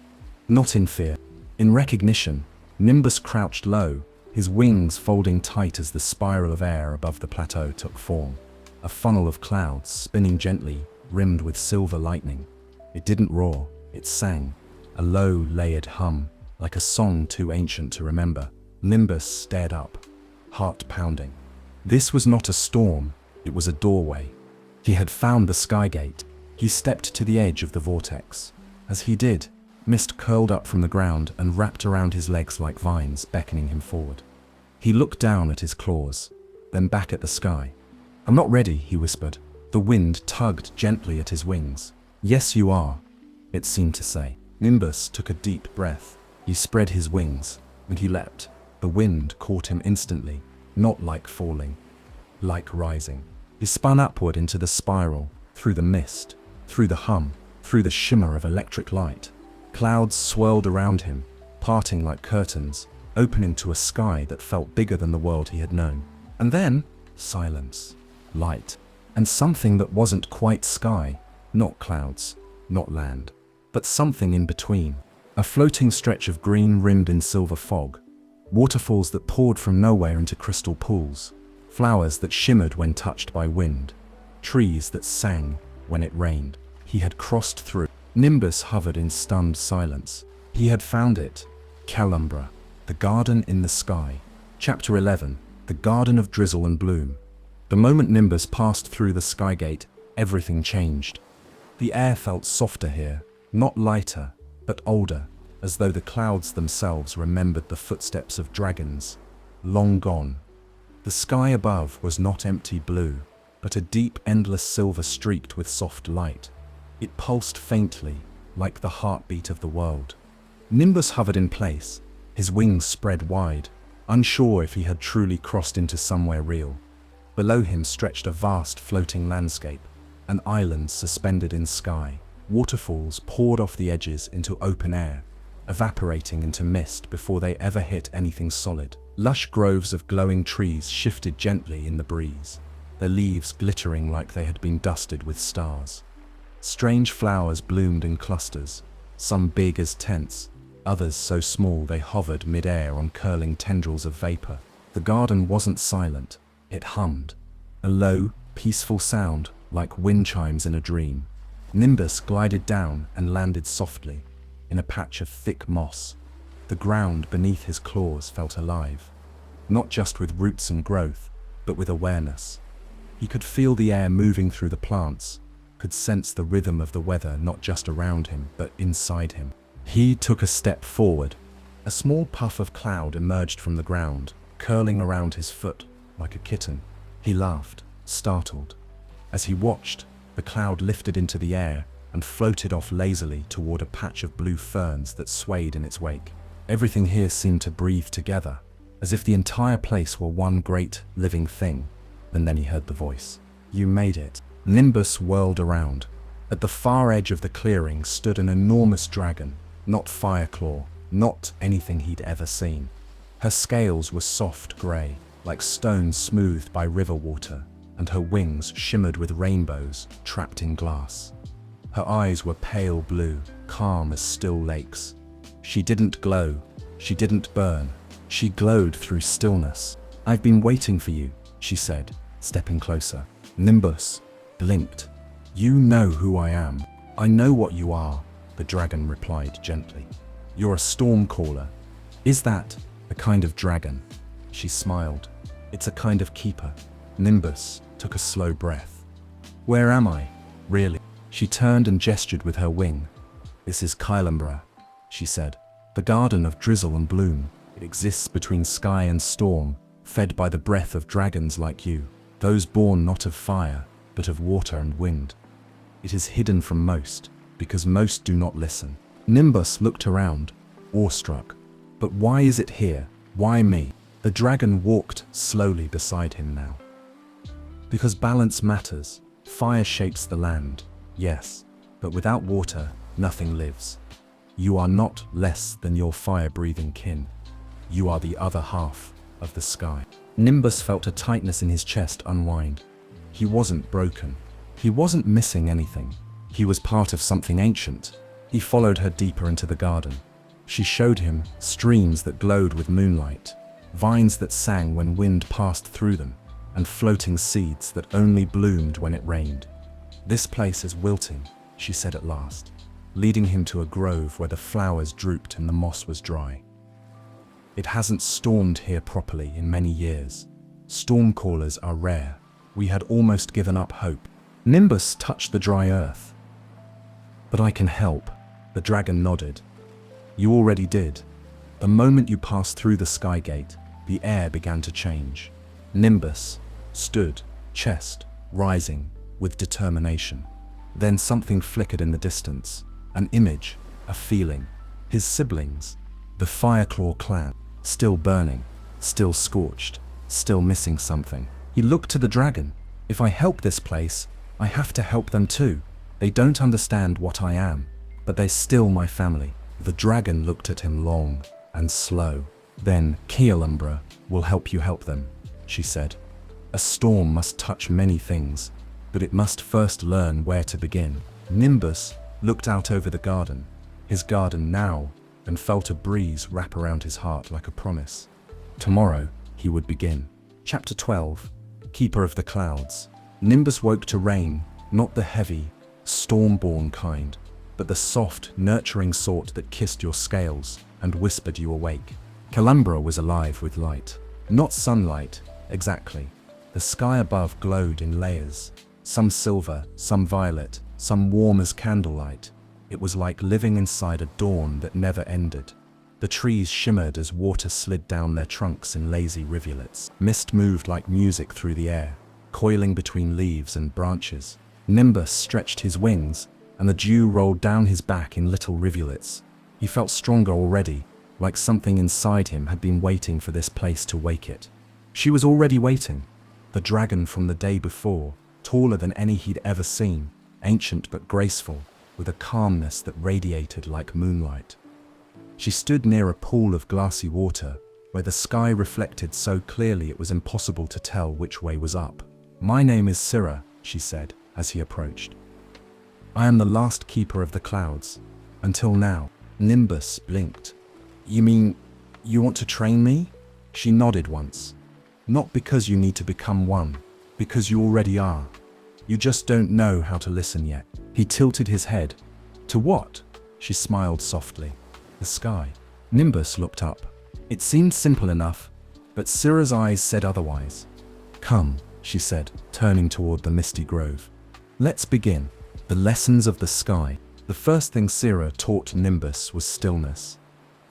S1: Not in fear. In recognition, Nimbus crouched low, his wings folding tight as the spiral of air above the plateau took form. A funnel of clouds spinning gently, rimmed with silver lightning. It didn't roar, it sang, a low, layered hum, like a song too ancient to remember. Nimbus stared up, heart pounding. This was not a storm, it was a doorway. He had found the Skygate. He stepped to the edge of the vortex. As he did, mist curled up from the ground and wrapped around his legs like vines, beckoning him forward. He looked down at his claws, then back at the sky. "I'm not ready," he whispered. The wind tugged gently at his wings. "Yes, you are," it seemed to say. Nimbus took a deep breath. He spread his wings, and he leapt. The wind caught him instantly, not like falling, like rising. He spun upward into the spiral, through the mist, through the hum, through the shimmer of electric light. Clouds swirled around him, parting like curtains, opening to a sky that felt bigger than the world he had known. And then, silence, light, and something that wasn't quite sky, not clouds, not land, but something in between. A floating stretch of green rimmed in silver fog, waterfalls that poured from nowhere into crystal pools, flowers that shimmered when touched by wind, trees that sang when it rained. He had crossed through. Nimbus hovered in stunned silence. He had found it. Calumbra, the garden in the sky. Chapter 11, the garden of drizzle and bloom. The moment Nimbus passed through the sky gate, everything changed. The air felt softer here, not lighter, but older, as though the clouds themselves remembered the footsteps of dragons, long gone. The sky above was not empty blue, but a deep, endless silver streaked with soft light. It pulsed faintly, like the heartbeat of the world. Nimbus hovered in place, his wings spread wide, unsure if he had truly crossed into somewhere real. Below him stretched a vast floating landscape, an island suspended in sky. Waterfalls poured off the edges into open air, evaporating into mist before they ever hit anything solid. Lush groves of glowing trees shifted gently in the breeze, their leaves glittering like they had been dusted with stars. Strange flowers bloomed in clusters, some big as tents, others so small they hovered mid-air on curling tendrils of vapor. The garden wasn't silent, it hummed, a low, peaceful sound like wind chimes in a dream. Nimbus glided down and landed softly, in a patch of thick moss. The ground beneath his claws felt alive, not just with roots and growth, but with awareness. He could feel the air moving through the plants, could sense the rhythm of the weather not just around him, but inside him. He took a step forward. A small puff of cloud emerged from the ground, curling around his foot like a kitten. He laughed, startled. As he watched, the cloud lifted into the air and floated off lazily toward a patch of blue ferns that swayed in its wake. Everything here seemed to breathe together, as if the entire place were one great, living thing. And then he heard the voice. "You made it." Nimbus whirled around. At the far edge of the clearing stood an enormous dragon, not Fireclaw, not anything he'd ever seen. Her scales were soft grey, like stones smoothed by river water, and her wings shimmered with rainbows trapped in glass. Her eyes were pale blue, calm as still lakes. She didn't glow, she didn't burn, she glowed through stillness. "I've been waiting for you," she said, stepping closer. Nimbus blinked. "You know who I am." "I know what you are," the dragon replied gently. "You're a storm caller." "Is that a kind of dragon?" She smiled. "It's a kind of keeper." Nimbus took a slow breath. "Where am I, really?" She turned and gestured with her wing. "This is Calumbra," she said. "The garden of drizzle and bloom. It exists between sky and storm, fed by the breath of dragons like you, those born not of fire, but of water and wind. It is hidden from most, because most do not listen." Nimbus looked around, awestruck. "But why is it here? Why me?" The dragon walked slowly beside him now. "Because balance matters. Fire shapes the land, yes, but without water, nothing lives. You are not less than your fire-breathing kin. You are the other half of the sky." Nimbus felt a tightness in his chest unwind. He wasn't broken. He wasn't missing anything. He was part of something ancient. He followed her deeper into the garden. She showed him streams that glowed with moonlight, vines that sang when wind passed through them, and floating seeds that only bloomed when it rained. "This place is wilting," she said at last, leading him to a grove where the flowers drooped and the moss was dry. "It hasn't stormed here properly in many years. Storm callers are rare. We had almost given up hope." Nimbus touched the dry earth. "But I can help," the dragon nodded. "You already did. The moment you passed through the sky gate, the air began to change." Nimbus stood, chest rising, with determination. Then something flickered in the distance. An image, a feeling. His siblings, the Fireclaw clan, still burning, still scorched, still missing something. He looked to the dragon. "If I help this place, I have to help them too. They don't understand what I am, but they're still my family." The dragon looked at him long and slow. Then, Kialumbra will help you help them, she said. A storm must touch many things, but it must first learn where to begin. Nimbus looked out over the garden, his garden now, and felt a breeze wrap around his heart like a promise. Tomorrow, he would begin. Chapter 12. Keeper of the Clouds. Nimbus woke to rain, not the heavy, storm-born kind, but the soft, nurturing sort that kissed your scales and whispered you awake. Kialumbra was alive with light. Not sunlight, exactly. The sky above glowed in layers, some silver, some violet, some warm as candlelight. It was like living inside a dawn that never ended. The trees shimmered as water slid down their trunks in lazy rivulets. Mist moved like music through the air, coiling between leaves and branches. Nimbus stretched his wings, and the dew rolled down his back in little rivulets. He felt stronger already, like something inside him had been waiting for this place to wake it. She was already waiting. The dragon from the day before, taller than any he'd ever seen, ancient but graceful, with a calmness that radiated like moonlight. She stood near a pool of glassy water, where the sky reflected so clearly it was impossible to tell which way was up. "My name is Serene," she said, as he approached. "I am the last keeper of the clouds. Until now." Nimbus blinked. "You mean, you want to train me?" She nodded once. "Not because you need to become one, because you already are. You just don't know how to listen yet." He tilted his head. "To what?" She smiled softly. "The sky." Nimbus looked up. It seemed simple enough, but Serene's eyes said otherwise. "Come," she said, turning toward the misty grove. "Let's begin. The lessons of the sky." The first thing Serene taught Nimbus was stillness.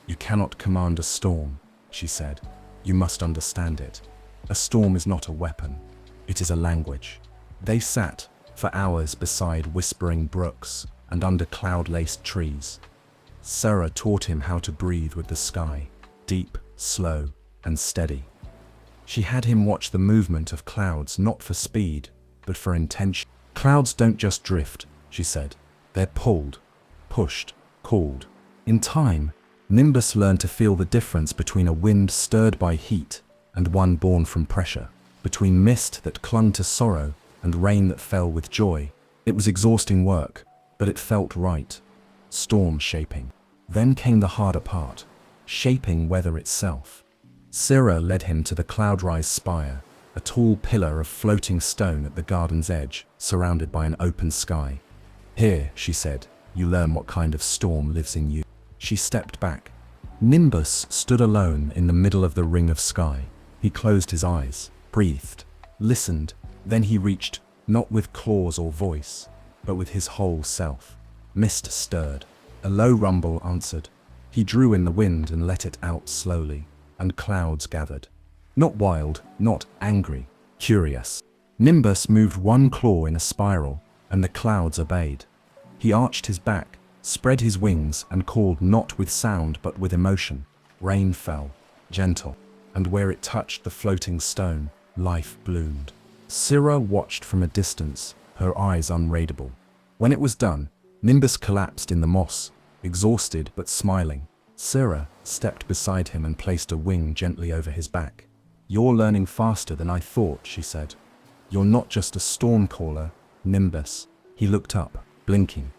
S1: "You cannot command a storm," she said. "You must understand it. A storm is not a weapon. It is a language." They sat for hours beside whispering brooks and under cloud-laced trees. Serene taught him how to breathe with the sky, deep, slow, and steady. She had him watch the movement of clouds not for speed, but for intention. "Clouds don't just drift," she said. "They're pulled, pushed, called." In time, Nimbus learned to feel the difference between a wind stirred by heat and one born from pressure, between mist that clung to sorrow and rain that fell with joy. It was exhausting work, but it felt right. Storm shaping. Then came the harder part, shaping weather itself. Serene led him to the Cloudrise Spire, a tall pillar of floating stone at the garden's edge, surrounded by an open sky. "Here," she said, "you learn what kind of storm lives in you." She stepped back. Nimbus stood alone in the middle of the ring of sky. He closed his eyes, breathed, listened, then he reached, not with claws or voice, but with his whole self. Mist stirred. A low rumble answered. He drew in the wind and let it out slowly, and clouds gathered. Not wild, not angry, curious. Nimbus moved one claw in a spiral, and the clouds obeyed. He arched his back, spread his wings, and called not with sound but with emotion. Rain fell, gentle, and where it touched the floating stone, life bloomed. Serene watched from a distance, her eyes unreadable. When it was done, Nimbus collapsed in the moss, exhausted but smiling. Serene stepped beside him and placed a wing gently over his back. "You're learning faster than I thought," she said. "You're not just a storm caller, Nimbus." He looked up, blinking.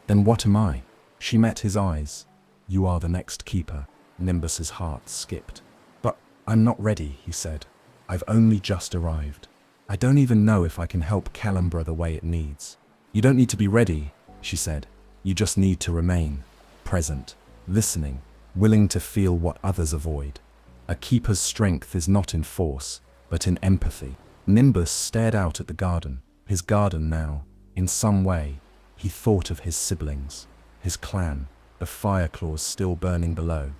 S1: "Then what am I?" She met his eyes. "You are the next keeper." Nimbus's heart skipped. "But I'm not ready," he said. "I've only just arrived. I don't even know if I can help Kialumbra the way it needs." "You don't need to be ready," she said. "You just need to remain present, listening, willing to feel what others avoid. A keeper's strength is not in force, but in empathy." Nimbus stared out at the garden, his garden now. In some way, he thought of his siblings, his clan, the fire claws still burning below.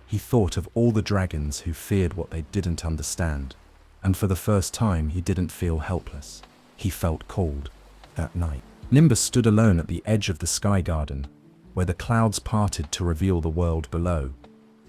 S1: He thought of all the dragons who feared what they didn't understand, and for the first time he didn't feel helpless. He felt cold. That night, Nimbus stood alone at the edge of the sky garden, where the clouds parted to reveal the world below.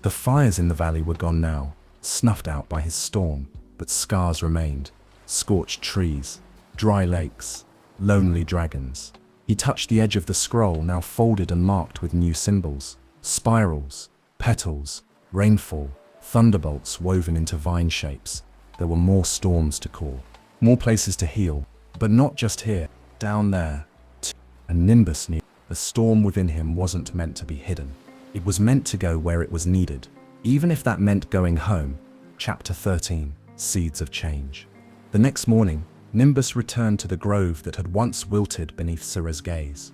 S1: The fires in the valley were gone now, snuffed out by his storm, but scars remained. Scorched trees, dry lakes, lonely dragons. He touched the edge of the scroll, now folded and marked with new symbols. Spirals, petals, rainfall, thunderbolts woven into vine shapes. There were more storms to call, more places to heal, but not just here, down there, too. And Nimbus knew the storm within him wasn't meant to be hidden. It was meant to go where it was needed, even if that meant going home. Chapter 13, Seeds of Change. The next morning, Nimbus returned to the grove that had once wilted beneath Syrah's gaze.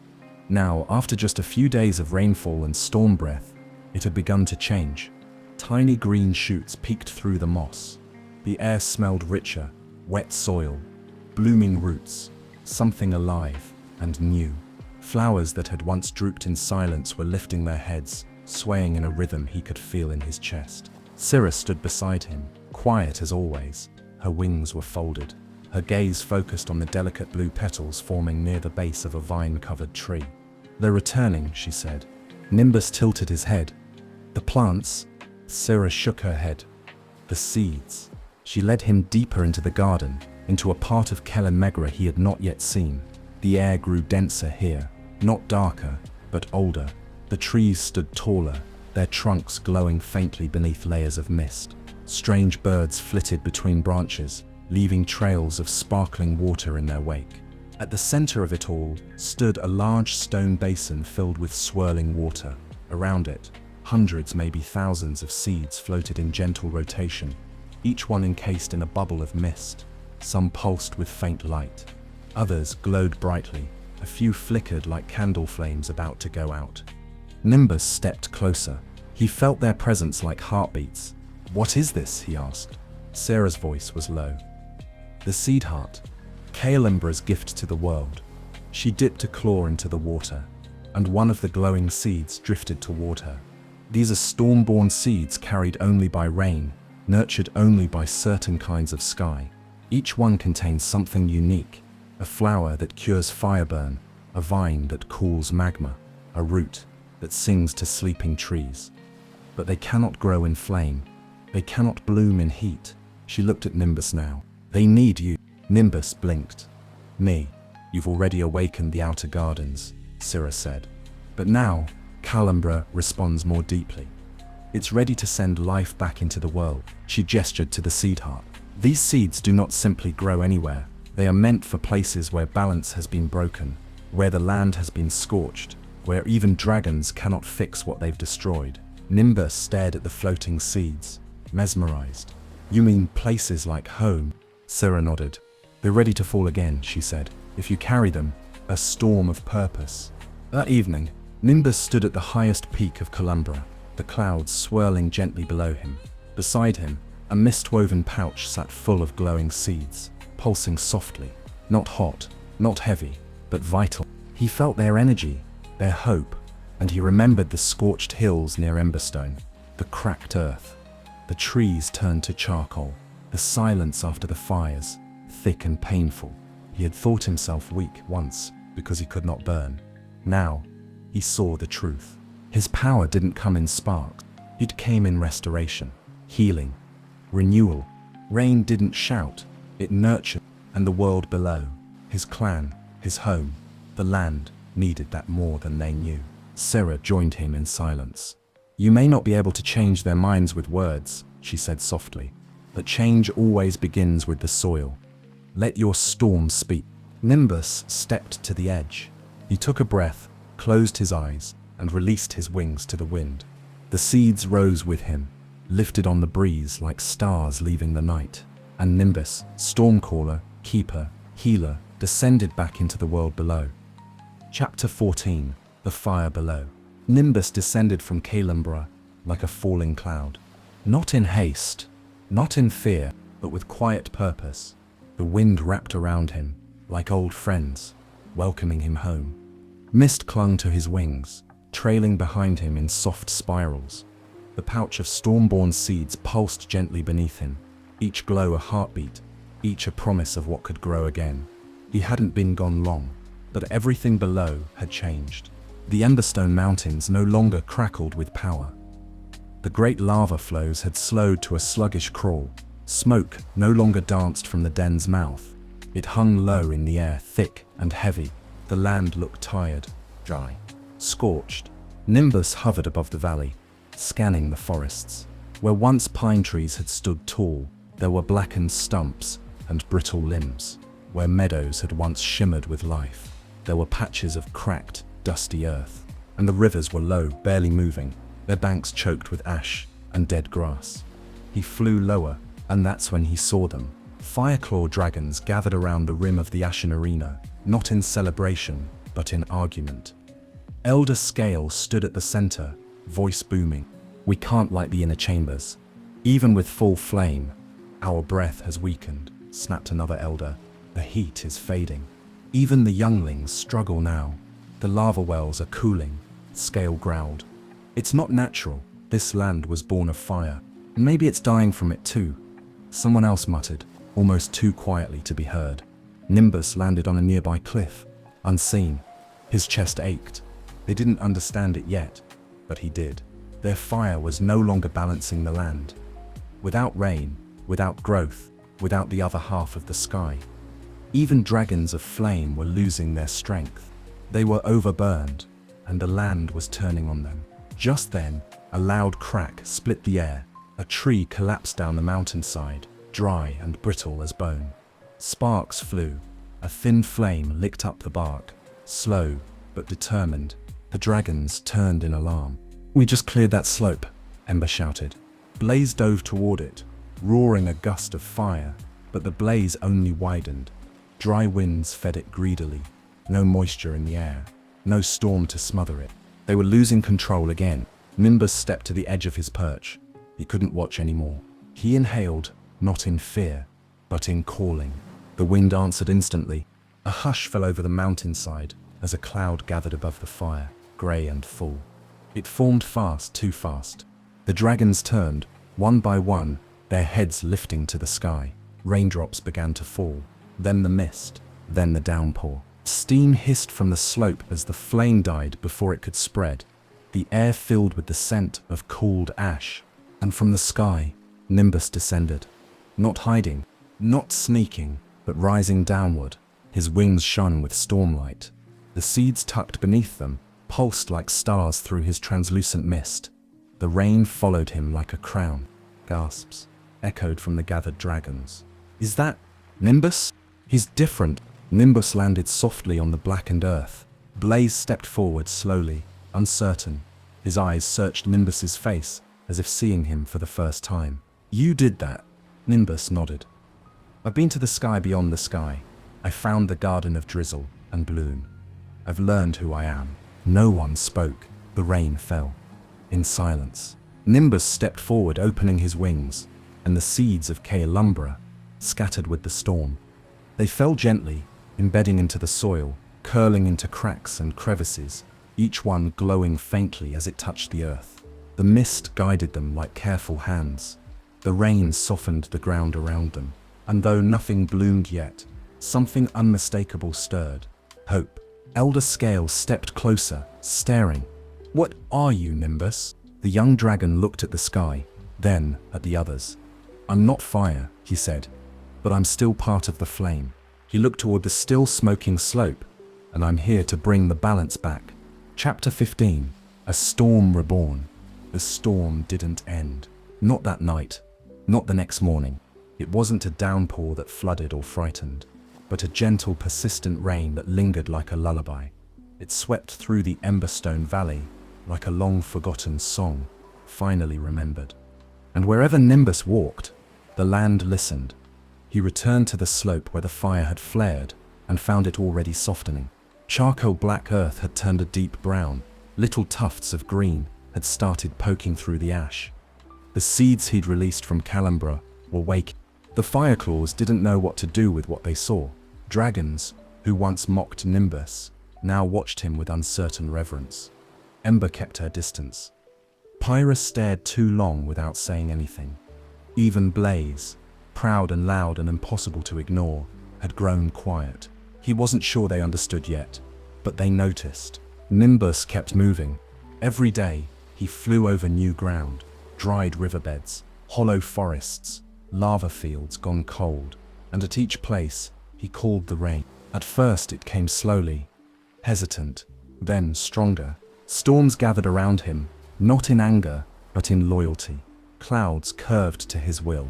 S1: Now, after just a few days of rainfall and storm breath, it had begun to change. Tiny green shoots peeked through the moss. The air smelled richer, wet soil, blooming roots, something alive and new. Flowers that had once drooped in silence were lifting their heads, swaying in a rhythm he could feel in his chest. Syrah stood beside him, quiet as always. Her wings were folded, her gaze focused on the delicate blue petals forming near the base of a vine-covered tree. "They're returning," she said. Nimbus tilted his head. "The plants?" Syrah shook her head. "The seeds." She led him deeper into the garden, into a part of Kelemegra he had not yet seen. The air grew denser here, not darker, but older. The trees stood taller, their trunks glowing faintly beneath layers of mist. Strange birds flitted between branches, leaving trails of sparkling water in their wake. At the center of it all stood a large stone basin filled with swirling water. Around it, hundreds, maybe thousands of seeds floated in gentle rotation, each one encased in a bubble of mist. Some pulsed with faint light. Others glowed brightly. A few flickered like candle flames about to go out. Nimbus stepped closer. He felt their presence like heartbeats. "What is this?" he asked. Sarah's voice was low. "The seed heart, Kalimbra's gift to the world." She dipped a claw into the water, and one of the glowing seeds drifted toward her. "These are storm-born seeds carried only by rain, nurtured only by certain kinds of sky. Each one contains something unique. A flower that cures fireburn, a vine that cools magma, a root that sings to sleeping trees. But they cannot grow in flame. They cannot bloom in heat." She looked at Nimbus now. "They need you." Nimbus blinked. "Me? You've already awakened the outer gardens," Syrah said. "But now, Kalimbra responds more deeply. It's ready to send life back into the world." She gestured to the seed heart. "These seeds do not simply grow anywhere. They are meant for places where balance has been broken, where the land has been scorched, where even dragons cannot fix what they've destroyed." Nimbus stared at the floating seeds, mesmerized. "You mean places like home?" Syrah nodded. "They're ready to fall again," she said, "if you carry them, a storm of purpose." That evening, Nimbus stood at the highest peak of Kalimbra, the clouds swirling gently below him. Beside him, a mist-woven pouch sat full of glowing seeds, pulsing softly, not hot, not heavy, but vital. He felt their energy, their hope, and he remembered the scorched hills near Emberstone, the cracked earth. The trees turned to charcoal, the silence after the fires, thick and painful. He had thought himself weak once because he could not burn. Now, he saw the truth. His power didn't come in sparks. It came in restoration, healing, renewal. Rain didn't shout, it nurtured, and the world below, his clan, his home, the land, needed that more than they knew. Syrah joined him in silence. "You may not be able to change their minds with words," she said softly, "but change always begins with the soil. Let your storm speak." Nimbus stepped to the edge. He took a breath, closed his eyes, and released his wings to the wind. The seeds rose with him, lifted on the breeze like stars leaving the night. And Nimbus, stormcaller, keeper, healer, descended back into the world below. Chapter 14, The Fire Below. Nimbus descended from Kalimbra like a falling cloud. Not in haste, not in fear, but with quiet purpose. The wind wrapped around him, like old friends, welcoming him home. Mist clung to his wings, trailing behind him in soft spirals. The pouch of storm-born seeds pulsed gently beneath him, each glow a heartbeat, each a promise of what could grow again. He hadn't been gone long, but everything below had changed. The Emberstone Mountains no longer crackled with power. The great lava flows had slowed to a sluggish crawl. Smoke no longer danced from the den's mouth. It hung low in the air, thick and heavy. The land looked tired, dry, scorched, Nimbus hovered above the valley, scanning the forests. Where once pine trees had stood tall, there were blackened stumps and brittle limbs. Where meadows had once shimmered with life, there were patches of cracked, dusty earth. And the rivers were low, barely moving, their banks choked with ash and dead grass. He flew lower, and that's when he saw them. Fireclaw dragons gathered around the rim of the ashen arena, not in celebration, but in argument. Elder Scale stood at the center, voice booming. "We can't light the inner chambers. Even with full flame, our breath has weakened," snapped another elder. "The heat is fading. Even the younglings struggle now. The lava wells are cooling," Scale growled. "It's not natural. This land was born of fire. Maybe it's dying from it too," someone else muttered, almost too quietly to be heard. Nimbus landed on a nearby cliff, unseen. His chest ached. They didn't understand it yet, but he did. Their fire was no longer balancing the land. Without rain, without growth, without the other half of the sky. Even dragons of flame were losing their strength. They were overburned, and the land was turning on them. Just then, a loud crack split the air. A tree collapsed down the mountainside, dry and brittle as bone. Sparks flew. A thin flame licked up the bark. Slow, but determined, the dragons turned in alarm. "We just cleared that slope," Ember shouted. Blaze dove toward it, roaring a gust of fire, but the blaze only widened. Dry winds fed it greedily. No moisture in the air. No storm to smother it. They were losing control again. Nimbus stepped to the edge of his perch. He couldn't watch anymore. He inhaled, not in fear, but in calling. The wind answered instantly. A hush fell over the mountainside as a cloud gathered above the fire, grey and full. It formed fast, too fast. The dragons turned, one by one, their heads lifting to the sky. Raindrops began to fall, then the mist, then the downpour. Steam hissed from the slope as the flame died before it could spread. The air filled with the scent of cooled ash. And from the sky, Nimbus descended. Not hiding, not sneaking, but rising downward. His wings shone with stormlight. The seeds tucked beneath them pulsed like stars through his translucent mist. The rain followed him like a crown. Gasps echoed from the gathered dragons. "Is that Nimbus? He's different." Nimbus landed softly on the blackened earth. Blaze stepped forward slowly, uncertain. His eyes searched Nimbus's face, as if seeing him for the first time. "You did that?" Nimbus nodded. "I've been to the sky beyond the sky. I found the garden of drizzle and bloom. I've learned who I am." No one spoke. The rain fell. In silence, Nimbus stepped forward, opening his wings, and the seeds of Kaelumbra scattered with the storm. They fell gently, embedding into the soil, curling into cracks and crevices, each one glowing faintly as it touched the earth. The mist guided them like careful hands. The rain softened the ground around them, and though nothing bloomed yet, something unmistakable stirred. Hope. Elder Scale stepped closer, staring. "What are you, Nimbus?" The young dragon looked at the sky, then at the others. "I'm not fire," he said, "but I'm still part of the flame." He looked toward the still smoking slope, "and I'm here to bring the balance back." Chapter 15. A Storm Reborn. The storm didn't end. Not that night. Not the next morning. It wasn't a downpour that flooded or frightened, but a gentle, persistent rain that lingered like a lullaby. It swept through the Emberstone Valley like a long-forgotten song, finally remembered. And wherever Nimbus walked, the land listened. He returned to the slope where the fire had flared and found it already softening. Charcoal black earth had turned a deep brown. Little tufts of green had started poking through the ash. The seeds he'd released from Kaelumbra were waking. The Fireclaws didn't know what to do with what they saw. Dragons, who once mocked Nimbus, now watched him with uncertain reverence. Ember kept her distance. Pyra stared too long without saying anything. Even Blaze, proud and loud and impossible to ignore, had grown quiet. He wasn't sure they understood yet, but they noticed. Nimbus kept moving. Every day, he flew over new ground, dried riverbeds, hollow forests, lava fields gone cold, and at each place, he called the rain. At first it came slowly, hesitant, then stronger. Storms gathered around him, not in anger, but in loyalty. Clouds curved to his will.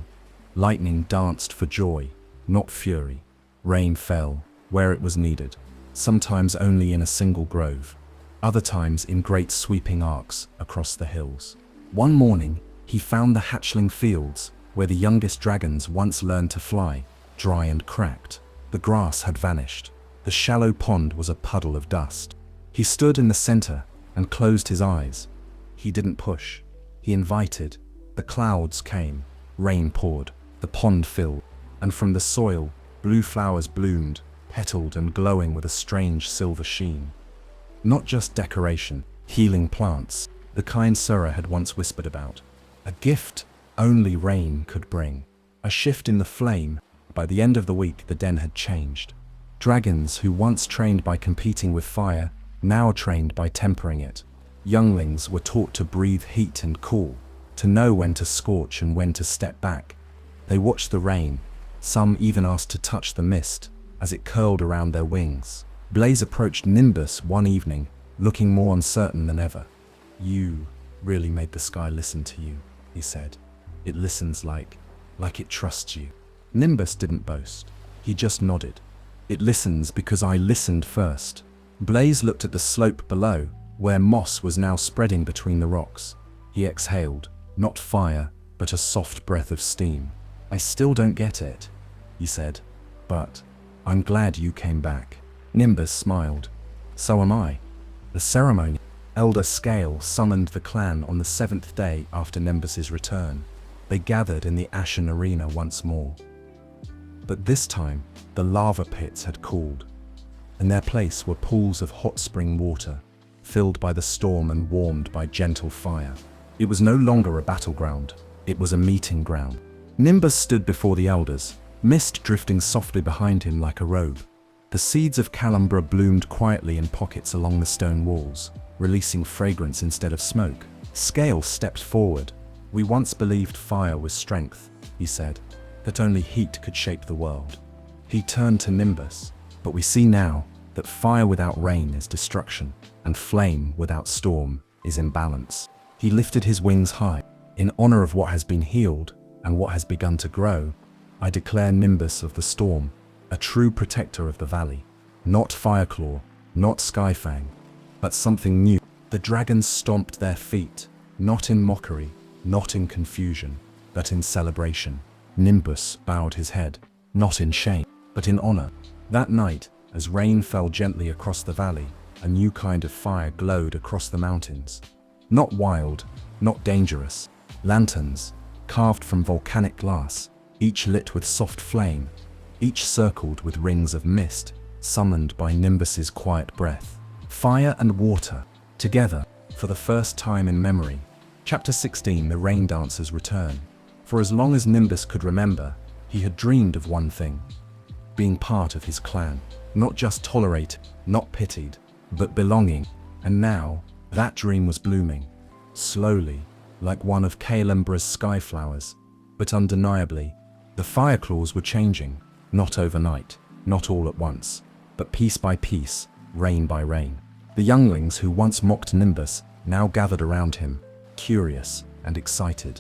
S1: Lightning danced for joy, not fury. Rain fell where it was needed, sometimes only in a single grove, other times in great sweeping arcs across the hills. One morning, he found the hatchling fields where the youngest dragons once learned to fly, dry and cracked. The grass had vanished. The shallow pond was a puddle of dust. He stood in the center and closed his eyes. He didn't push. He invited. The clouds came. Rain poured. The pond filled. And from the soil, blue flowers bloomed, petaled and glowing with a strange silver sheen. Not just decoration, healing plants, the kind Sura had once whispered about. A gift only rain could bring. A shift in the flame. By the end of the week, the den had changed. Dragons who once trained by competing with fire, now trained by tempering it. Younglings were taught to breathe heat and cool, to know when to scorch and when to step back. They watched the rain. Some even asked to touch the mist as it curled around their wings. Blaze approached Nimbus one evening, looking more uncertain than ever. "You really made the sky listen to you," he said. "It listens like it trusts you." Nimbus didn't boast. He just nodded. "It listens because I listened first." Blaze looked at the slope below, where moss was now spreading between the rocks. He exhaled, not fire, but a soft breath of steam. "I still don't get it," he said, "but I'm glad you came back." Nimbus smiled. "So am I." The ceremony. Elder Scale summoned the clan on the 7th day after Nimbus's return. They gathered in the Ashen Arena once more. But this time, the lava pits had cooled. In their place were pools of hot spring water, filled by the storm and warmed by gentle fire. It was no longer a battleground, it was a meeting ground. Nimbus stood before the elders, mist drifting softly behind him like a robe. The seeds of Calumbra bloomed quietly in pockets along the stone walls, releasing fragrance instead of smoke. Scale stepped forward. "We once believed fire was strength," he said, "that only heat could shape the world." He turned to Nimbus. "But we see now that fire without rain is destruction, and flame without storm is imbalance." He lifted his wings high. "In honor of what has been healed and what has begun to grow, I declare Nimbus of the Storm, a true protector of the valley. Not Fireclaw, not Skyfang, but something new." The dragons stomped their feet, not in mockery, not in confusion, but in celebration. Nimbus bowed his head, not in shame, but in honor. That night, as rain fell gently across the valley, a new kind of fire glowed across the mountains. Not wild, not dangerous. Lanterns, carved from volcanic glass, each lit with soft flame, each circled with rings of mist, summoned by Nimbus's quiet breath. Fire and water, together, for the first time in memory. Chapter 16, The Rain Dancers Return. For as long as Nimbus could remember, he had dreamed of one thing: being part of his clan. Not just tolerated, not pitied, but belonging. And now, that dream was blooming. Slowly, like one of Calumbra's sky flowers. But undeniably, the Fireclaws were changing. Not overnight, not all at once, but piece by piece, rain by rain. The younglings who once mocked Nimbus now gathered around him, curious and excited.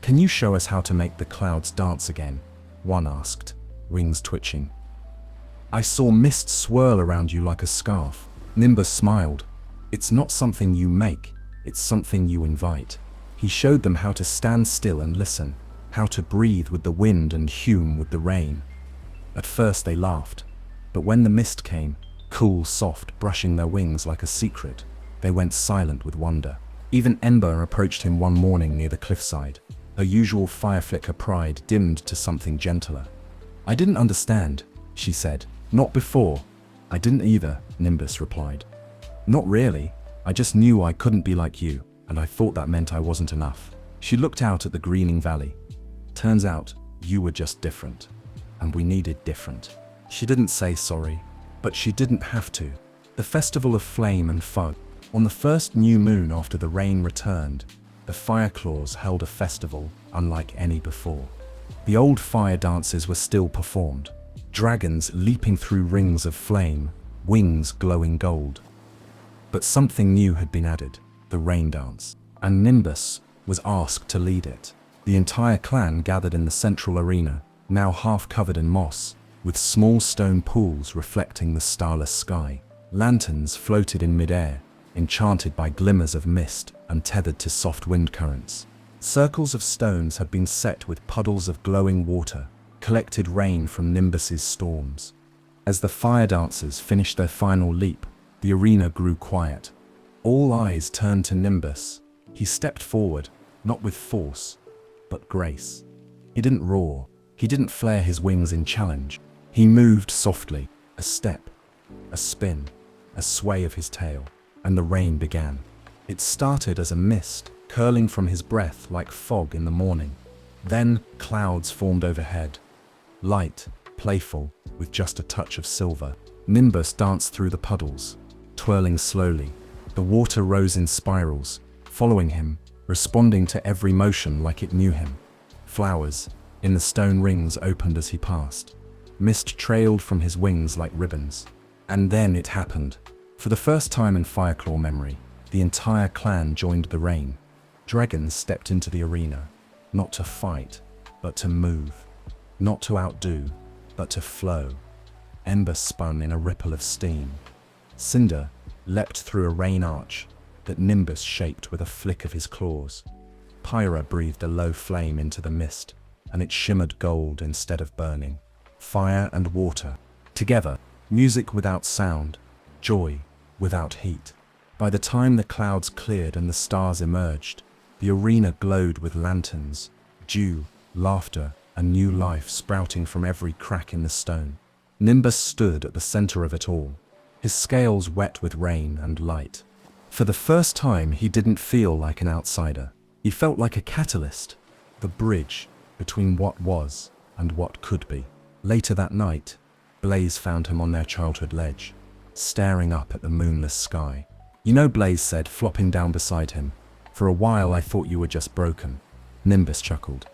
S1: "Can you show us how to make the clouds dance again?" one asked, wings twitching. "I saw mist swirl around you like a scarf." Nimbus smiled. "It's not something you make, it's something you invite." He showed them how to stand still and listen, how to breathe with the wind and hum with the rain. At first they laughed, but when the mist came, cool, soft, brushing their wings like a secret, they went silent with wonder. Even Ember approached him one morning near the cliffside. Her usual fire flicker pride dimmed to something gentler. "I didn't understand," she said. "Not before." "I didn't either," Nimbus replied. "Not really. I just knew I couldn't be like you, and I thought that meant I wasn't enough." She looked out at the greening valley. "Turns out, you were just different, and we needed different." She didn't say sorry, but she didn't have to. The festival of flame and fog. On the first new moon after the rain returned, the Fireclaws held a festival unlike any before. The old fire dances were still performed. Dragons leaping through rings of flame, wings glowing gold. But something new had been added, the rain dance, and Nimbus was asked to lead it. The entire clan gathered in the central arena, now half covered in moss, with small stone pools reflecting the starless sky. Lanterns floated in midair, enchanted by glimmers of mist and tethered to soft wind currents. Circles of stones had been set with puddles of glowing water, collected rain from Nimbus's storms. As the fire dancers finished their final leap, the arena grew quiet. All eyes turned to Nimbus. He stepped forward, not with force, but grace. He didn't roar. He didn't flare his wings in challenge. He moved softly, a step, a spin, a sway of his tail, and the rain began. It started as a mist, curling from his breath like fog in the morning. Then clouds formed overhead, light, playful, with just a touch of silver. Nimbus danced through the puddles, twirling slowly. The water rose in spirals, following him, responding to every motion like it knew him. Flowers in the stone rings opened as he passed. Mist trailed from his wings like ribbons. And then it happened. For the first time in Fireclaw memory, the entire clan joined the rain. Dragons stepped into the arena, not to fight, but to move. Not to outdo, but to flow. Ember spun in a ripple of steam. Cinder leapt through a rain arch that Nimbus shaped with a flick of his claws. Pyra breathed a low flame into the mist, and it shimmered gold instead of burning. Fire and water, together, music without sound, joy without heat. By the time the clouds cleared and the stars emerged, the arena glowed with lanterns, dew, laughter, and new life sprouting from every crack in the stone. Nimbus stood at the center of it all, his scales wet with rain and light. For the first time, he didn't feel like an outsider. He felt like a catalyst, the bridge between what was and what could be. Later that night, Blaze found him on their childhood ledge, staring up at the moonless sky. "You know," Blaze said, flopping down beside him, "for a while I thought you were just broken." Nimbus chuckled.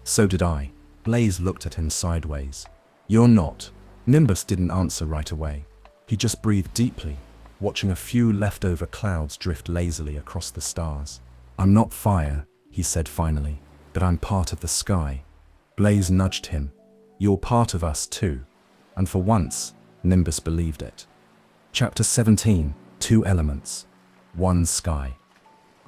S1: "So did I." Blaze looked at him sideways. "You're not." Nimbus didn't answer right away. He just breathed deeply, watching a few leftover clouds drift lazily across the stars. "I'm not fire," he said finally, "but I'm part of the sky." Blaze nudged him. "You're part of us too." And for once, Nimbus believed it. Chapter 17, Two Elements, One Sky.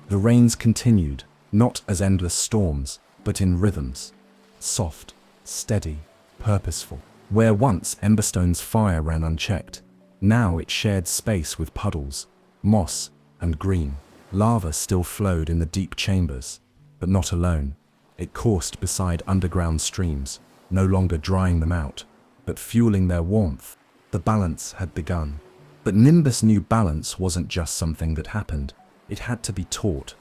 S1: The rains continued, not as endless storms, but in rhythms. Soft, steady, purposeful. Where once Emberstone's fire ran unchecked, now it shared space with puddles, moss, and green. Lava still flowed in the deep chambers, but not alone. It coursed beside underground streams, no longer drying them out, but fueling their warmth. The balance had begun. But Nimbus knew balance wasn't just something that happened. It had to be taught.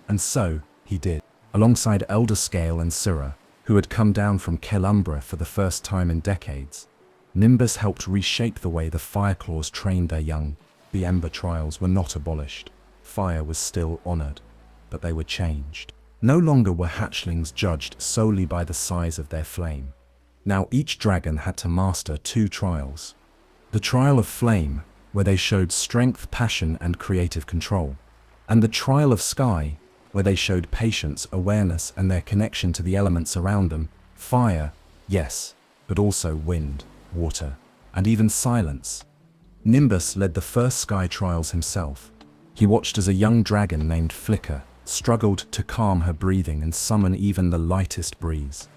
S1: And so, he did. Alongside Elder Scale and Syrah, who had come down from Kelumbra for the first time in decades, Nimbus helped reshape the way the Fireclaws trained their young. The Ember trials were not abolished. Fire was still honored, but they were changed. No longer were hatchlings judged solely by the size of their flame. Now each dragon had to master two trials. The trial of flame, where they showed strength, passion, and creative control, and the trial of sky, where they showed patience, awareness, and their connection to the elements around them. Fire, yes, but also wind, water, and even silence. Nimbus led the first sky trials himself. He watched as a young dragon named Flicker struggled to calm her breathing and summon even the lightest breeze.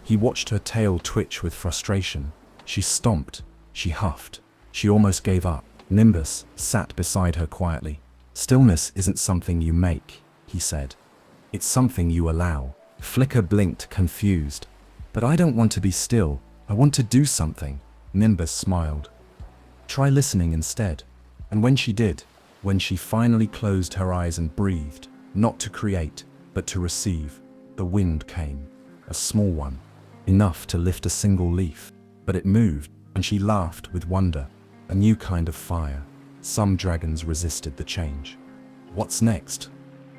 S1: He watched her tail twitch with frustration. She stomped, she huffed, she almost gave up. Nimbus sat beside her quietly. "Stillness isn't something you make," he said. "It's something you allow." Flicker blinked, confused. "But I don't want to be still. I want to do something." Nimbus smiled. "Try listening instead." And when she did, when she finally closed her eyes and breathed, not to create, but to receive, the wind came. A small one, enough to lift a single leaf. But it moved, and she laughed with wonder. A new kind of fire. Some dragons resisted the change. "What's next?"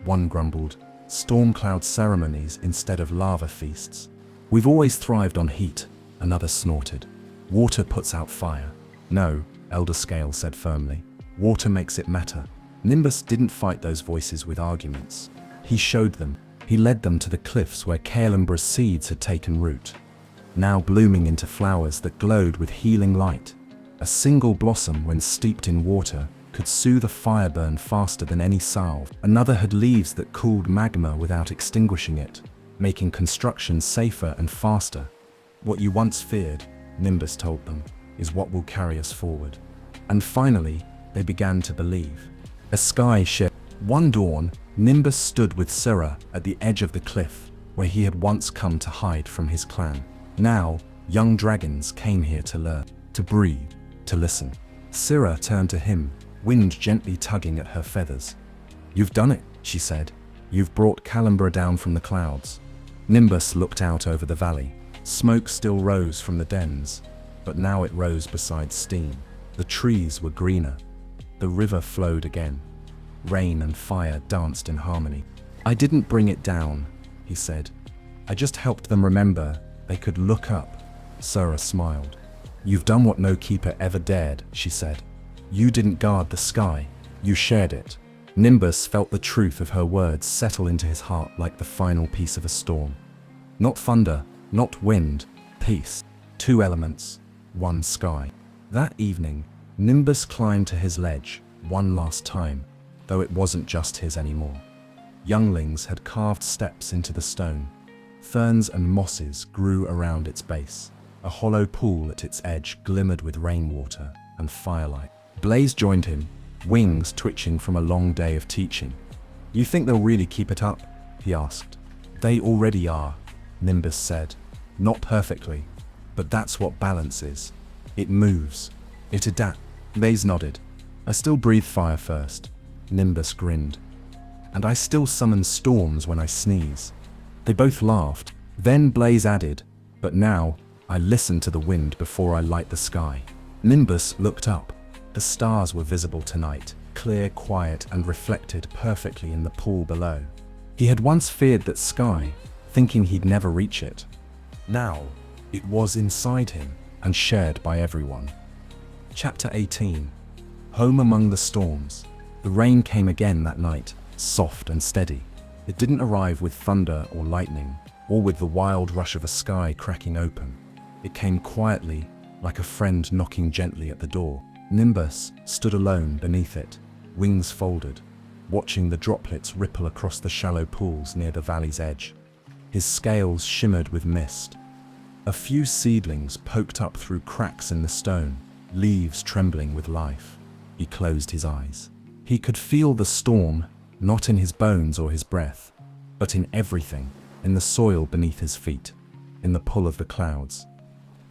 S1: One grumbled. "Storm cloud ceremonies instead of lava feasts." "We've always thrived on heat," another snorted. "Water puts out fire." "No," Elder Scale said firmly. "Water makes it matter." Nimbus didn't fight those voices with arguments. He showed them. He led them to the cliffs where Calimbra's seeds had taken root, now blooming into flowers that glowed with healing light. A single blossom, when steeped in water, could soothe a fire burn faster than any salve. Another had leaves that cooled magma without extinguishing it, making construction safer and faster. What you once feared, Nimbus told them, is what will carry us forward. And finally, they began to believe. A sky shift. One dawn, Nimbus stood with Syrah at the edge of the cliff where he had once come to hide from his clan. Now, young dragons came here to learn, to breathe, to listen. Syrah turned to him, wind gently tugging at her feathers. "You've done it," she said. "You've brought Calimbra down from the clouds." Nimbus looked out over the valley. Smoke still rose from the dens, but now it rose beside steam. The trees were greener. The river flowed again. Rain and fire danced in harmony. "I didn't bring it down," he said. "I just helped them remember they could look up." Syrah smiled. "You've done what no keeper ever dared," she said. "You didn't guard the sky, you shared it." Nimbus felt the truth of her words settle into his heart like the final piece of a storm. Not thunder, not wind, peace. Two elements, one sky. That evening, Nimbus climbed to his ledge one last time, though it wasn't just his anymore. Younglings had carved steps into the stone. Ferns and mosses grew around its base. A hollow pool at its edge glimmered with rainwater and firelight. Blaze joined him, wings twitching from a long day of teaching. "You think they'll really keep it up?" he asked. "They already are," Nimbus said. "Not perfectly, but that's what balance is. It moves. It adapts." Blaze nodded. "I still breathe fire first," Nimbus grinned. "And I still summon storms when I sneeze." They both laughed. Then Blaze added, "But now, I listen to the wind before I light the sky." Nimbus looked up. The stars were visible tonight, clear, quiet, and reflected perfectly in the pool below. He had once feared that sky, thinking he'd never reach it. Now, it was inside him and shared by everyone. Chapter 18. Home among the storms. The rain came again that night, soft and steady. It didn't arrive with thunder or lightning, or with the wild rush of a sky cracking open. It came quietly, like a friend knocking gently at the door. Nimbus stood alone beneath it, wings folded, watching the droplets ripple across the shallow pools near the valley's edge. His scales shimmered with mist. A few seedlings poked up through cracks in the stone, leaves trembling with life. He closed his eyes. He could feel the storm, not in his bones or his breath, but in everything, in the soil beneath his feet, in the pull of the clouds,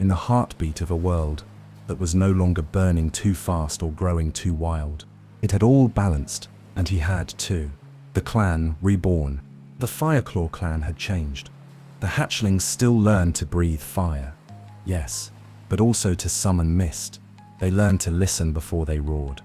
S1: in the heartbeat of a world that was no longer burning too fast or growing too wild. It had all balanced, and he had too. The clan reborn. The Fireclaw clan had changed. The hatchlings still learned to breathe fire. Yes, but also to summon mist. They learned to listen before they roared,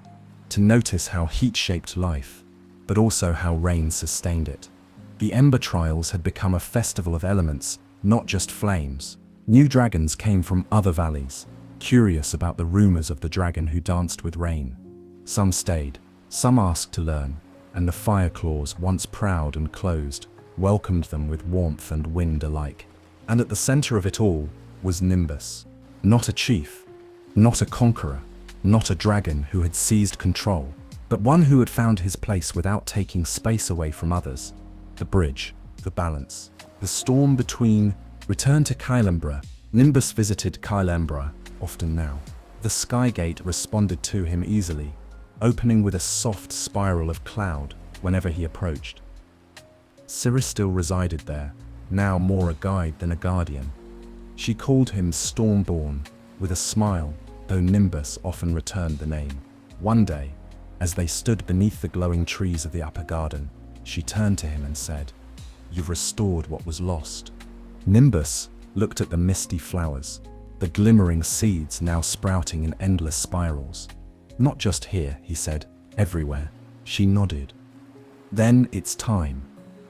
S1: to notice how heat shaped life, but also how rain sustained it. The Ember Trials had become a festival of elements, not just flames. New dragons came from other valleys, curious about the rumors of the dragon who danced with rain. Some stayed, some asked to learn, and the Fireclaws, once proud and closed, welcomed them with warmth and wind alike. And at the center of it all was Nimbus. Not a chief, not a conqueror, not a dragon who had seized control, but one who had found his place without taking space away from others. The bridge, the balance, the storm between. Returned to Calimbra. Nimbus visited Calimbra often now. The Skygate responded to him easily, opening with a soft spiral of cloud whenever he approached. Syrah still resided there, now more a guide than a guardian. She called him Stormborn with a smile, though Nimbus often returned the name. One day, as they stood beneath the glowing trees of the upper garden, she turned to him and said, "You've restored what was lost." Nimbus looked at the misty flowers, the glimmering seeds now sprouting in endless spirals. "Not just here," he said, "everywhere." She nodded. "Then it's time."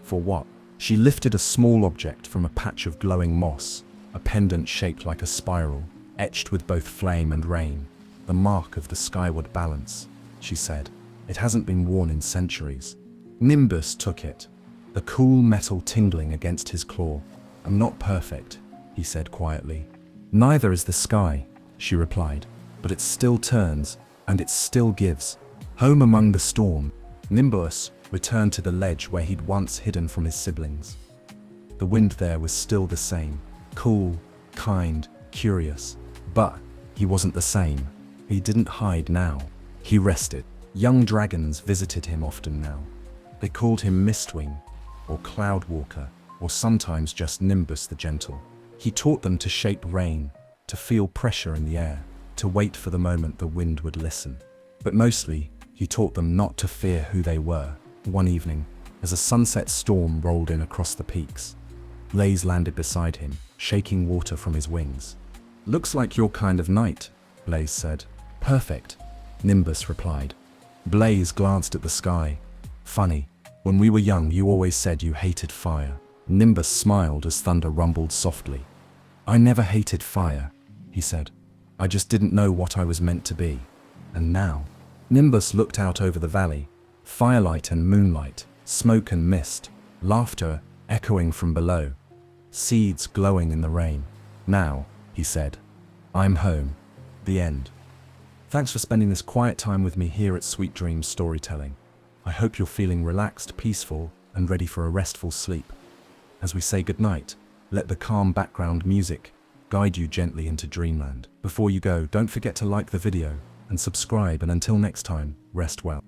S1: "For what?" She lifted a small object from a patch of glowing moss, a pendant shaped like a spiral, etched with both flame and rain. "The mark of the skyward balance," she said. It hasn't been worn in centuries. Nimbus took it, the cool metal tingling against his claw. I'm not perfect, he said quietly. Neither is the sky, she replied, but it still turns, and it still gives. Home among the storm, Nimbus returned to the ledge where he'd once hidden from his siblings. The wind there was still the same, cool, kind, curious. But he wasn't the same. He didn't hide now. He rested. Young dragons visited him often now. They called him Mistwing, or Cloudwalker, or sometimes just Nimbus the Gentle. He taught them to shape rain, to feel pressure in the air, to wait for the moment the wind would listen. But mostly, he taught them not to fear who they were. One evening, as a sunset storm rolled in across the peaks, Blaze landed beside him, shaking water from his wings. Looks like your kind of night, Blaze said. Perfect, Nimbus replied. Blaze glanced at the sky. Funny, when we were young you always said you hated fire. Nimbus smiled as thunder rumbled softly. I never hated fire, he said. I just didn't know what I was meant to be. And now? Nimbus looked out over the valley. Firelight and moonlight, smoke and mist, laughter echoing from below, seeds glowing in the rain. Now, he said, I'm home. The end. Thanks for spending this quiet time with me here at Sweet Dreams Storytelling. I hope you're feeling relaxed, peaceful, and ready for a restful sleep. As we say goodnight, let the calm background music guide you gently into dreamland. Before you go, don't forget to like the video and subscribe, and until next time, rest well.